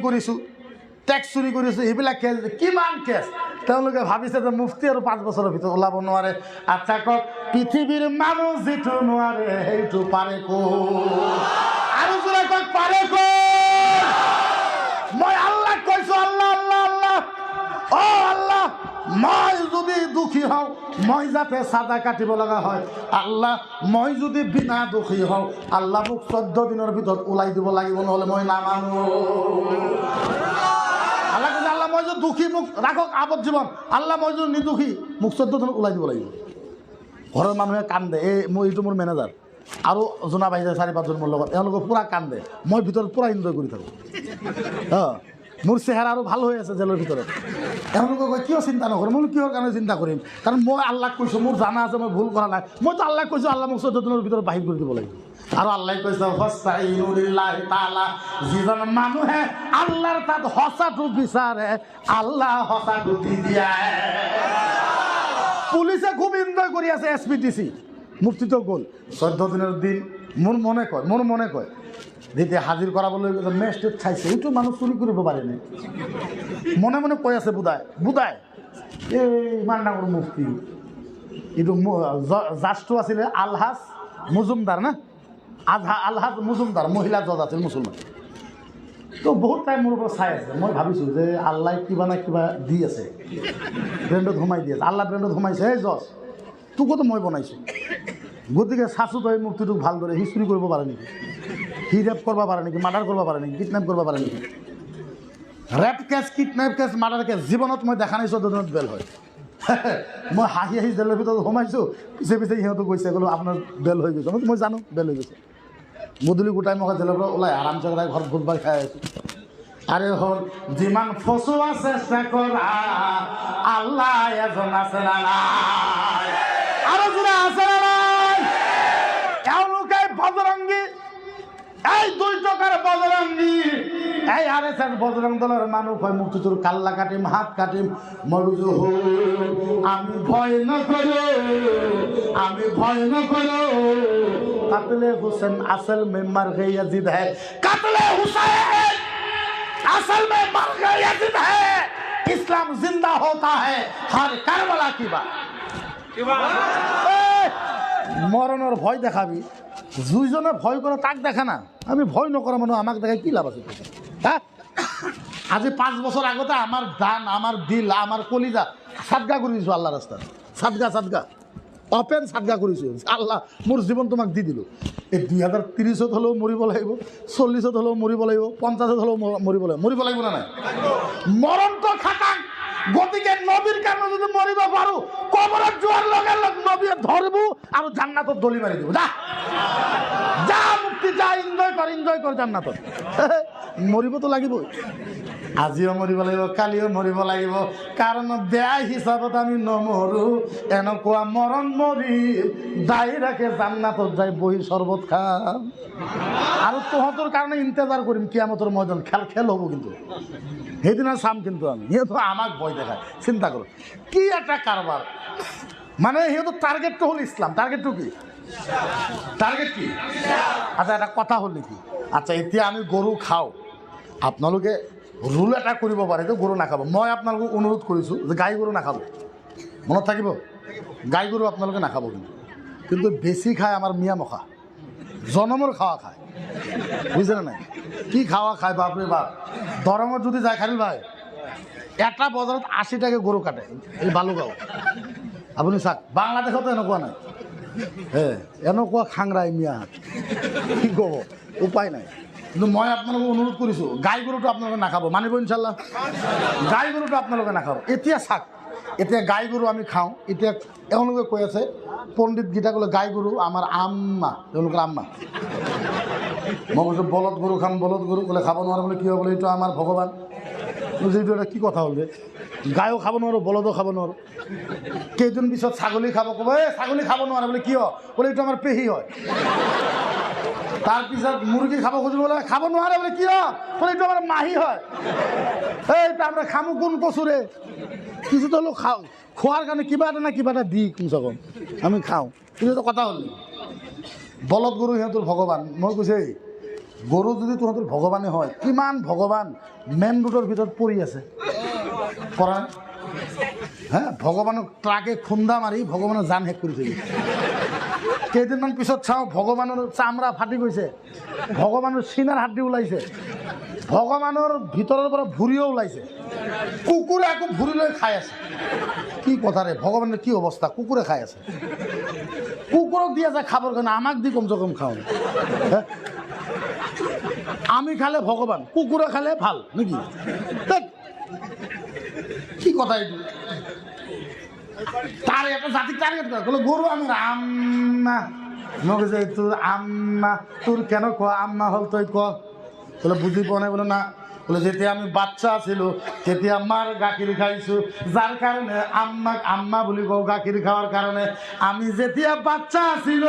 কৰিছোঁ, এইবিলাক কেছ, কিমান কেছ। তেওঁলোকে ভাবিছে যে মুফতি আৰু 5 বছৰৰ ভিতৰত ওলাব নোৱাৰে। আচ্ছা কওক, পৃথিৱীৰ মানুহ যিটো নোৱাৰে সেইটো পাৰে ক'ত? আৰু জোৰে কওক, পাৰে ক'ত? মই আল্লাহ কৈছোঁ, আল্লাহ আল্লাহ আল্লাহ, অ আল্লাহ, মই যদি দুখী হওঁ, মই যাতে চাজা কাটিব লগা হয়, আল্লাহ মই যদি বিনা দুখী হওঁ, আল্লাহ মোক 14 দিনৰ ভিতৰত ওলাই দিব লাগিব, নহ'লে মই নামানো। আল্লাহ মই যদি দুখী মোক ৰাখক আবদ জীৱন, আল্লাহ মই যদি নিদুখী মোক 14 দিনত ওলাই দিব লাগিব। ঘৰৰ মানুহে কান্দে, এইটো মোৰ মেনেজাৰ আৰু জোনাব আহিছে 4-5জন মোৰ লগত, এওঁলোকে পূৰা কান্দে, মই ভিতৰত পূৰা এনজয় কৰি থাকোঁ। মোৰ চেহেৰা আৰু ভাল হৈ আছে জেলৰ ভিতৰত। এওঁলোকে কয় কিয় চিন্তা নকৰোঁ, মই কিহৰ কাৰণে চিন্তা কৰিম, কাৰণ মই আল্লাহক কৈছোঁ, মোৰ জানা আছে মই ভুল কৰা নাই। মইতো আল্লাহক কৈছোঁ আল্লাহ মোক 14 দিনৰ ভিতৰত বাহিৰ কৰি দিব লাগিব। আৰু আল্লাহ কৈছে ফাস্তাইনু লিল্লাহি তাআলা, যিজন মানুহে আল্লাহৰ তাত সঁচাটো বিচাৰে আল্লাহ সঁচাটো দি দিয়ে। পুলিচে খুব এনজয় কৰি আছে, SPTC মুফতিটো গ'ল 14 দিনৰ দিন। মোৰ মনে কয় যেতিয়া হাজিৰ কৰাবলৈ মেজিষ্ট্ৰেট চাইছে, এইটো মানুহ চুৰি কৰিব পাৰেনে? মনে মনে কৈ আছে বুধাই এই ইমান ডাঙৰ মুফতি, এইটো জাজটো আছিলে আলহাজ মজুমদাৰ না, আলহাজ মজুমদাৰ, মহিলা জজ আছিল মুছলমান। তো বহুত টাইম মোৰ ওপৰত চাই আছে। মই ভাবিছোঁ যে আল্লাহ কিবা না কিবা দি আছে, ব্ৰেণ্ডত সোমাই দি আছে, আল্লাহ ব্ৰেণ্ডত সোমাইছে। এই জজ তোকোতো মই বনাইছোঁ, গতিকে চাচোঁ তই মুফতিটোক ভালদৰে, সি চুৰি কৰিব পাৰে নেকি, সি ৰেপ কৰিব পাৰে নেকি, মাৰ্ডাৰ কৰিব পাৰে নেকি, কিডনেপ কৰিব পাৰে নেকি? Rape case, kidnap case, murder case জীৱনত মই দেখা নাই 14 দিনত বেল হয়। মই হাঁহি জেলৰ ভিতৰত সোমাইছোঁ, পিছে সিহঁতো গৈছে, ক'লো আপোনাৰ বেল হৈ গৈছে। মই জানো বেল হৈ গৈছে। গধূলি গোটাই মই জেলৰ পৰা ওলাই আৰামছে ওলাই ঘৰত ফুটবল খাই আছোঁ। আৰে হ'ল যিমান ফচুৱা চেষ্টা কৰা আল্লাহ এজন আছে না নাই, আৰু যোনে আছে না নাই, এওঁলোকে বজৰংগী, এই 2 টকাৰ বজৰংগী, এই RSS বজৰং দলৰ মানুহ কয় মুফতিটোৰ কাল্লা কাটিম, হাত কাটিম। মই বুঝো আমি ভয় নকৰো, কাতলে হুসেন আসল মে মর গয়ে ইয়াজিদ হ্যায়, কাতলে হুসেন আসল মে মর গয়ে ইয়াজিদ হ্যায়, ইসলাম জিন্দা होता है हर কারবালা কি বাত। মরণের ভয় দেখাবি, দুইজনে ভয় করে তাক দেখা না, আমি ভয় নকৰা মানুহ আমাক দেখাই কি লাভ আছে? হ্যাঁ, আজি 5 বছৰ আগতে আমাৰ দান, আমাৰ দিল, আমাৰ কলিজা সাদগা কৰি দিছোঁ আল্লাহ ৰাস্তাত, সাদগা অপেন সাদগা কৰিছোঁ। আল্লাহ মোৰ জীৱন তোমাক দি দিলোঁ। এই 2030 হ'লেও মৰিব লাগিব, 40 হ'লেও মৰিব লাগিব, 50 হ'লেও মৰিব লাগিব না নাই? মৰণটো খাটাং। গতিকে নবীৰ কাৰণে যদি মৰিব পাৰোঁ, কবৰত যোৱাৰ লগে লগে নবীয়ে ধৰিব আৰু জান্নাতত দলি মাৰি দিব। যা মুক্তি, যা এনজয় কৰ জান্নাতত। মৰিবতো লাগিবই, আজিও মৰিব লাগিব, কালিও মৰিব লাগিব, কাৰণ বেয়া হিচাপত আমি নমৰোঁ। এনেকুৱা মৰণ মৰি ডাইৰেক্ট জান্নাতত যাই বহি চৰবত খাম, আৰু তহঁতৰ কাৰণে ইন্তজাৰ কৰিম কিয়ামতৰ ময়দান। খেল হ'ব কিন্তু সেইদিনা চাম, কিন্তু আমি সিহঁতো আমাক ভয় দেখায়। চিন্তা কৰোঁ কি এটা কাৰবাৰ, মানে সিহঁতৰ টাৰ্গেটটো হ'ল ইছলাম। টাৰ্গেটটো কি? আচ্ছা এটা কথা হ'ল নেকি? আচ্ছা এতিয়া আমি গৰু খাওঁ, আপোনালোকে ৰুল এটা কৰিব পাৰে যে গৰু নাখাব। মই আপোনালোকক অনুৰোধ কৰিছোঁ যে গাই গৰু নাখাব। মনত থাকিব গাই গরু আপনালোকে নাখাব কিন্তু বেশি খায় আমার মিয়া মখা জনমৰ খাওয়া খায় বুঝলেন না কি খাওয়া খায় বাপরে বাপ দরমত যদি যায় খালিল ভাই একটা বজাৰত 80 টাকা গরু কাটে এই বালুগাঁও আপুনি চাওক বাংলাদেশতো এনেকুৱা নাই এনেকুৱা খাংৰাই মিয়া কি ক'ব উপায় নাই কিন্তু মই আপোনালোকক অনুৰোধ কৰিছোঁ গাই গৰুটো আপোনালোকে নাখাব মানিব ইনশাল্লাহ গাই গৰুটো আপোনালোকে নাখাব এতিয়া চাওক এতিয়া গাই গৰু আমি খাওঁ এতিয়া এওঁলোকে কৈ আছে পণ্ডিতকেইটা ক'লে গাই গৰু আমাৰ আম্মা তেওঁলোকৰ আম্মা মই কৈছোঁ বলদ গৰু খাম বলদ গৰু ক'লে খাব নোৱাৰে বোলে কিয় বোলে এইটো আমাৰ ভগৱান এইটো এটা কি কথা হ'ল যে গায়ো খাব নোৱাৰোঁ বলদো খাব নোৱাৰোঁ কেইদিন পিছত ছাগলী খাব ক'ব এই ছাগলী খাব নোৱাৰে বোলে কিয় বোলে এইটো আমাৰ পেহী হয় তাৰপিছত মুৰ্গী খাব খুজিব বোলে খাব নোৱাৰে বোলে কিয় বোলে এইটো আমাৰ মাহী হয় এইটো আমরা খামো কোন কচুরে কিছু তো হলেও খাও খোৱাৰ কাৰণে কিবা এটা না কিবা এটা দি কমচে কম আমি খাওঁ কিন্তু কথা হ'ল বলদ গৰু সিহঁতৰ ভগৱান মই কৈছে গৰু যদি তহঁতৰ ভগৱানে হয় কিমান ভগৱান মেইন ৰোডৰ ভিতৰত পৰি আছে পৰা হ্যাঁ ভগৱানক ট্ৰাকে খুন্দা মাৰি ভগৱানৰ জান শেষ কৰি থৈ কেইদিনমান পিছত চাওঁ ভগৱানৰ চামৰা ফাটি গৈছে ভগৱানৰ চিনাৰ হাড্ডি ওলাইছে ভগৱানৰ ভিতৰৰ পৰা ভুৰিও ওলাইছে কুকুৰে আকৌ ভুৰি লৈ খাই আছে কি কথাৰে ভগৱানৰ কি অৱস্থা কুকুৰে খাই আছে কুকুৰক দিয়া যায় খাবৰ কাৰণে আমাক দি কমচে কম খাওঁ আমি খালে ভগৱান কুকুৰে খালে ভাল নেকি কি কথা এইটো তার একটা জাতিক টার্গেট করে বলে গরু আমার আম্মা মগে যে তোর আম্মা তোর কেন ক আম্মা হল তুই ক বলে বুঝি পোৱা নাই বলে না বলে যেতিয়া আমি বাচ্চা ছিল তেতিয়া মাৰ গাখীৰ খাইছোঁ যাৰ কাৰণে আম্মাক আম্মা বুলি কওঁ গাখীৰ খাওয়ার কারণে আমি যেতিয়া বাচ্চা ছিল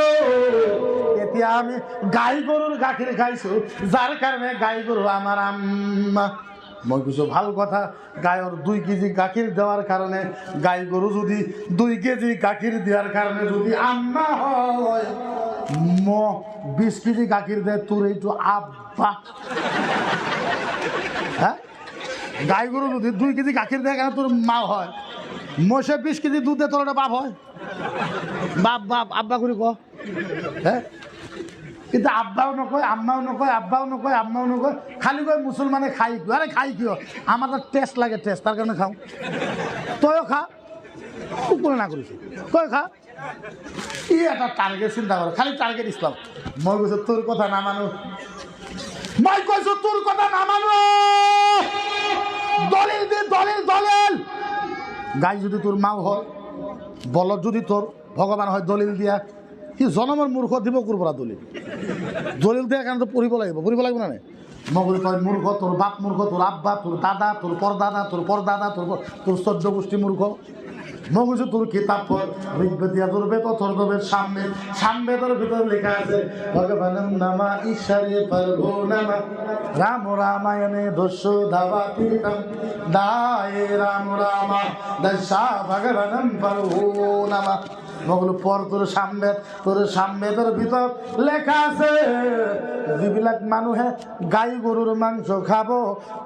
তেতিয়া আমি গাই গৰুৰ গাখীৰ খাইছোঁ যাৰ কাৰণে গাই গৰু আমাৰ আম্মা মই কৈছো ভাল কথা গায়ৰ 2 কেজি গাখীৰ দেওয়ার কারণে গাই গরু যদি 2 কেজি গাখীৰ দেওয়ার কারণে যদি আম্মা হয় ম 20 কেজি গাখীৰ দে তোর এইটো আব্বা হ্যাঁ গাই গরু যদি 2 কেজি গাখীৰ দেয় কারণে তোর মা হয় মশে 20 কেজি দুধ দে তোর একটা বাপ হয় বাপ বাপ আব্বা করে ক হ্যাঁ কিন্তু আব্বাও নকয় আম্মাও নকয় আব্বাও নকয় আম্মাও নকয় খালি কয় মুসলমানে খাই কিয় আরে খাই কিয় আমার তো টেস্ট লাগে টেস্ট তার কারণে খাও তয়ও খা কুকুরে না করিস তই খা ই একটা টার্গেট চিন্তা করে খালি টার্গেট ইসলাম মই কৈছো তোর কথা না মানো মই কৈছো তোর কথা না মানো দলিল দে দলিল দলিল গাই যদি তোর মাও হয় বলদ যদি তোর ভগবান হয় দলিল দিয়া সি জনমৰ মূৰ্খ দিব ক'ৰ পৰা দলিল দলিল দিয়াৰ কাৰণেতো পঢ়িব লাগিব না নাই মই কৈছোঁ তই মূৰ্খ তোৰ বাপ মূৰ্খ তোৰ আব্বা তোৰ দাদা তোৰ পৰদাদা তোৰ পৰদাদা তোৰ 14 গোষ্ঠী মূৰ্খ মই কৈছোঁ তোৰ কিতাপ পঢ় ঋগ্বেদিয়া তোৰ বেদ অথৰ্ববেদ সামবেদৰ ভিতৰত লিখা আছে ভগৱানম নামা ঈশ্বৰে প্ৰভু নামা ৰাম ৰামায়ণে দস্য ধাবা তীৰ্থম দায়ে ৰাম ৰামা দশা ভগৱানম প্ৰভু নামা মই বোলো পর তোর সামবেদৰ ভিতৰত লেখা আছে যিবিলাক মানুহে গাই গৰুৰ মাংস খাব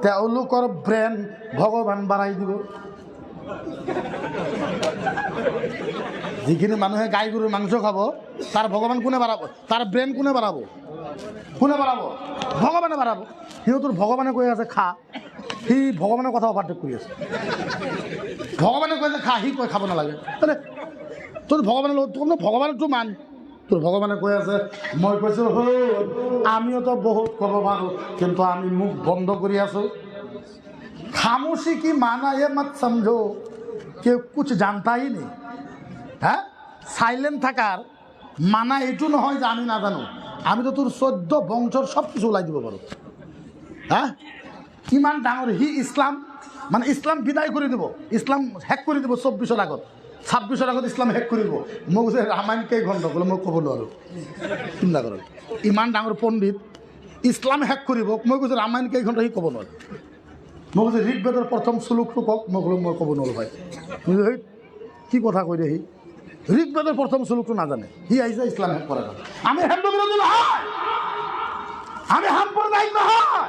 তেওঁলোকৰ ব্ৰেন ভগৱান বাঢ়াই দিব যিখিনি মানুহে গাই গৰুৰ মাংস খাব তাৰ ভগৱান কোনে বাঢ়াব তাৰ ব্ৰেন কোনে বাঢ়াব ভগৱানে বাঢ়াব সিহঁতৰ ভগৱানে কৈ আছে খা সি ভগৱানৰ কথা অভাৰটেক কৰি আছে ভগৱানে কৈ আছে খা সি কৈ খাব নালাগে তোর ভগবানের তোর ভগবানের তো মান তোর ভগবানে কৈ আছে মই কৈছো আমিও তো বহুত কব পাৰো কিন্তু আমি মুখ বন্ধ কৰি আছো খামোশি কি মানা ये मत समझो কেউ कुछ जानता ही नहीं হ্যাঁ সাইলেন্ট থাকার মানা এইটো নহয় যে আমি নাজানো আমি তো তোর 14 বংশৰ সব কিছু ওলাই দিব পাৰো হ্যাঁ কিমান ডাঙৰ হি ইসলাম মানে ইসলাম বিদায় কৰি দিব ইসলাম হেক কৰি দিব 24 আগত 26 আগত ইসলাম হেক কৰিব মই কৈছে ৰামায়ণ কেই ঘণ্টা ক'লে মই ক'ব নোৱাৰো চিন্তা কৰক ইমান ডাঙৰ পণ্ডিত ইসলাম হেক কৰিব মই কৈছে ৰামায়ণ কেই ঘণ্টা সি ক'ব নোৱাৰে মই কৈছে ঋগ্বেদৰ প্ৰথম শ্লোকটো কওক মই ক'লো মই ক'ব নোৱাৰো ভাই সেই কি কথা কৈ দিয়ে সি ঋগ্বেদৰ প্ৰথম শ্লোকটো নাজানে সি আহিছে ইসলাম হেক কৰাৰ আমি হিন্দু বিৰোধী নহয় আমি সাম্প্ৰদায়িক নহয়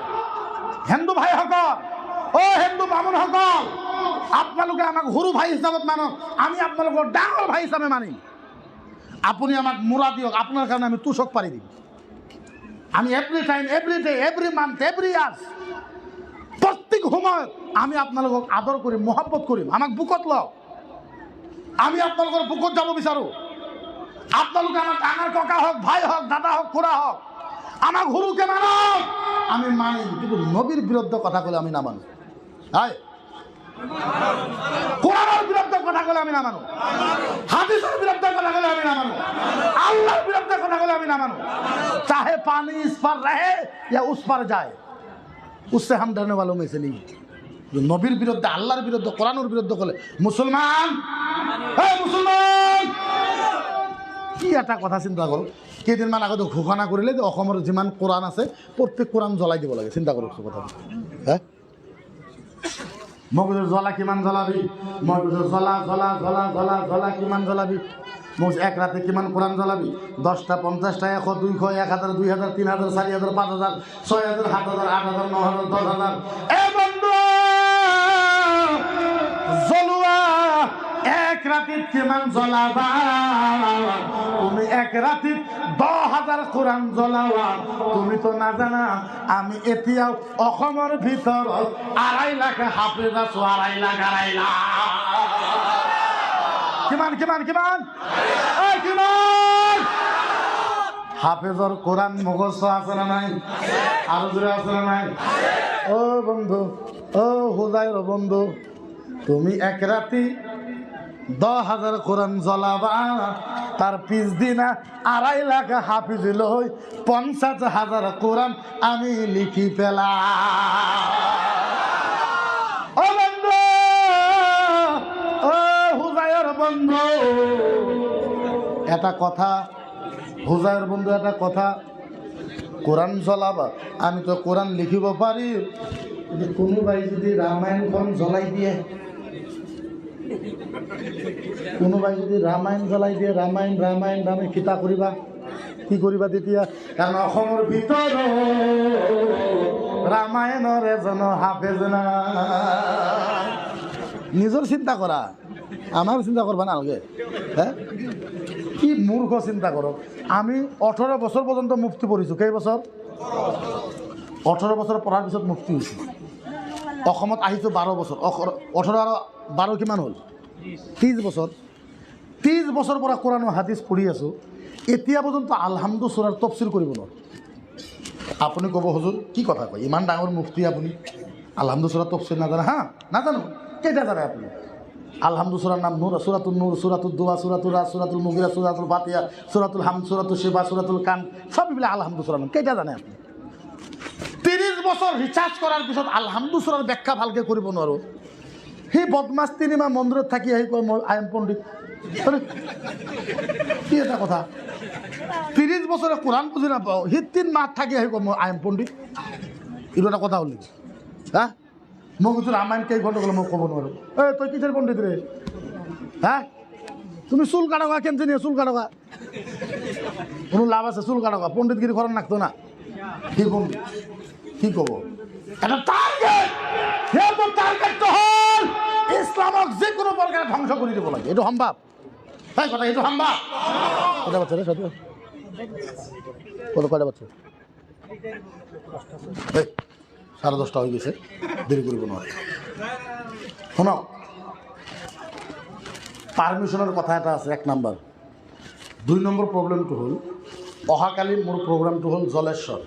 হিন্দু ভাইসকল অ হিন্দু বামুণসকল আপোনালোকে আমাক সৰু ভাই হিচাপত মানক, আমি আপোনালোকৰ ডাঙৰ ভাই হিচাপে মানিম। আপুনি আমাক মূৰা দিয়ক, আপোনাৰ কাৰণে আমি তুষক পাৰি দিম। আমি every time, every day, every month, every year, প্ৰত্যেক সময়ত আমি আপোনালোকক আদৰ কৰিম, মহব্বত কৰিম। আমাক বুকত লওক, আমি আপোনালোকৰ বুকত যাব বিচাৰোঁ। আপোনালোকে আমাক ডাঙৰ ককা হওক, ভাই হওক, দাদা হওক, খুৰা হওক, আমাক সৰুকে মানক, আমি মানিম। কিন্তু নবীৰ বিৰুদ্ধে কথা ক'লে আমি নামানো। হয়, কোরআনের বিরুদ্ধে কথা বলে আমি না মানো, হাদিসের বিরুদ্ধে কথা বলে আমি না মানো, আল্লাহর বিরুদ্ধে কথা বলে আমি না মানো। चाहे पानी इस पर रहे या उस पर जाए, उससे हम डरने वालों में से नहीं। जो নবীর বিরুদ্ধে, আল্লাহর বিরুদ্ধে, কোরআনের বিরুদ্ধে বলে মুসলমান, এই মুসলমান, কি একটা কথা চিন্তা করো। কেইদিনমান আগতে ঘোষণা কৰিলে যে অসমৰ যিমান কোরআন আছে প্ৰত্যেক কোরআন জ্বলাই দিব লাগে। চিন্তা কৰক কথা। হ্যাঁ, মগজুর জ্বলা কিমান জ্বলাবি, মগজুর জ্বলা জ্বলা জ্বলা জ্বলা জ্বলা কিমান জ্বলাবি, মগজ এক রাতে কিমান কোরআন জ্বলাবি, 10টা 50টা 100 200 1000 2000 3000 4000 5000 6000 7000 8000 9000 10000। এ বন্ধু জ্বলোৱা এক রাতিত কিমান জ্বলাবা? তুমি এক রাতিত 10,000 কোরআন জ্বলাবা। তুমি তো না জানা আমি এতিয়াও অসমৰ ভিতৰত 2.5 লাখ হাফেজ আছো। 2.5 লাখ কিমান কিমান কিমান কিমান হাফেজৰ কোরআন মুখস্থ আছে না নাই? আৰু জোরে আছে না নাই? ও বন্ধু, ও হুজাইর বন্ধু, তুমি এক রাতি 10,000 কোরআন জ্বলাবা, তার পিছ দিনা 2.5 লাখ হাফিজ লই 50,000 কোরআন আমি লিখি পেলাম। ও বন্ধু, ও হুজাইর বন্ধু, এটা কথা, হুজাইর বন্ধু এটা কথা, কোরআন জ্বলাবা, আমি তো কোরআন লিখিব পারি। কোনোবাই যদি রামায়ণখন জ্বলাই দিয়ে, কোনোবাই যদি ৰামায়ণ জ্বলাই দিয়ে, ৰামায়ণ ৰামায়ণ ৰামায়ণ কিতা কৰিবা, কি কৰিবা তেতিয়া? কাৰণ অসমৰ ভিতৰত ৰামায়ণৰ এজন হাফেজ নাই। নিজৰ চিন্তা কৰা, আমাৰ চিন্তা কৰবা নালাগে। হে, কি মূৰ্খ চিন্তা কৰক। আমি 18 বছৰ পৰ্যন্ত মুফতি পঢ়িছোঁ। কেই বছৰ? 18 বছৰ পঢ়াৰ পিছত মুফতি হৈছোঁ। অসমত আহিছোঁ 12 বছৰ। 18 আৰু 12 কিমান হ'ল? 30 বছৰ। 30 বছৰ পৰা কোরআন ও হাদিস পঢ়ি আছোঁ। এতিয়া পৰ্যন্ত আলহামদু সূৰাৰ তফসিৰ কৰিব নোৱাৰোঁ। আপুনি ক'ব হুজুৰ কি কথা কয়, ইমান ডাঙৰ মুফতি আপুনি আলহামদু সূৰাৰ তফসিৰ নাজানে? হা, নাজানো। কেইটা জানে আপুনি? আলহামদু সূরার নাম নূর, সূরাতুল নূর, সূরাতুল দুয়া, সূরাতুল রাজ, সূরাতুল মুগিরা, সূরাতুল ফাতিহা, সূরাতুল হামদ, সূরাতুল শিবা, সূরাতুল কান, সব মিলে আলহামদু সূরার নাম। কেইটা জানে আপনি? 30 বছৰ ৰিচাৰ্জ কৰাৰ পিছত আলহামদু সূৰাৰ ব্যাখ্যা ভালকৈ কৰিব নোৱাৰোঁ। সেই বদমাছ 3 মাহ মন্দিৰত থাকি আহি কয় মই আই এম পণ্ডিত। কি এটা কথা? 30 বছৰে কোরআন বুজি নাপাওঁ, সি 3 মাহ থাকি আহি কয় মই আই এম পণ্ডিত। এইটো এটা কথা হ'ল নেকি? হা, মই কৈছোঁ ৰামায়ণ কেই ঘণ্টা গ'লে মই ক'ব নোৱাৰোঁ। এই তই কিসের পণ্ডিত রে? হা, তুমি চুল কাটকা কেনছে নিয়ে চুল কাটকা? কোনো লাভ আছে? চুল কাটকা পণ্ডিতগিরি খরচ নাকতো না। কি কম, কি ক'ব? এটা টার্গেট, সিহঁতৰ টার্গেটটো হ'ল ইছলামক যিকোনো প্ৰকাৰে ধ্বংস কৰি দিব লাগে। এইটো সম্ভৱ? তাই কথা, এইটো সম্ভৱ? কটা বাচ্চা রে সাথে কটা বাচ্চা? 10:30 হয়ে গেছে, দেরি করব না। শুনক, পারমিশনের কথা এটা আছে 1 নাম্বার। 2 নম্বৰ প্ৰব্লেমটো হ'ল অহাকালি মোৰ প্ৰগ্ৰামটো হ'ল জলেশ্বৰ।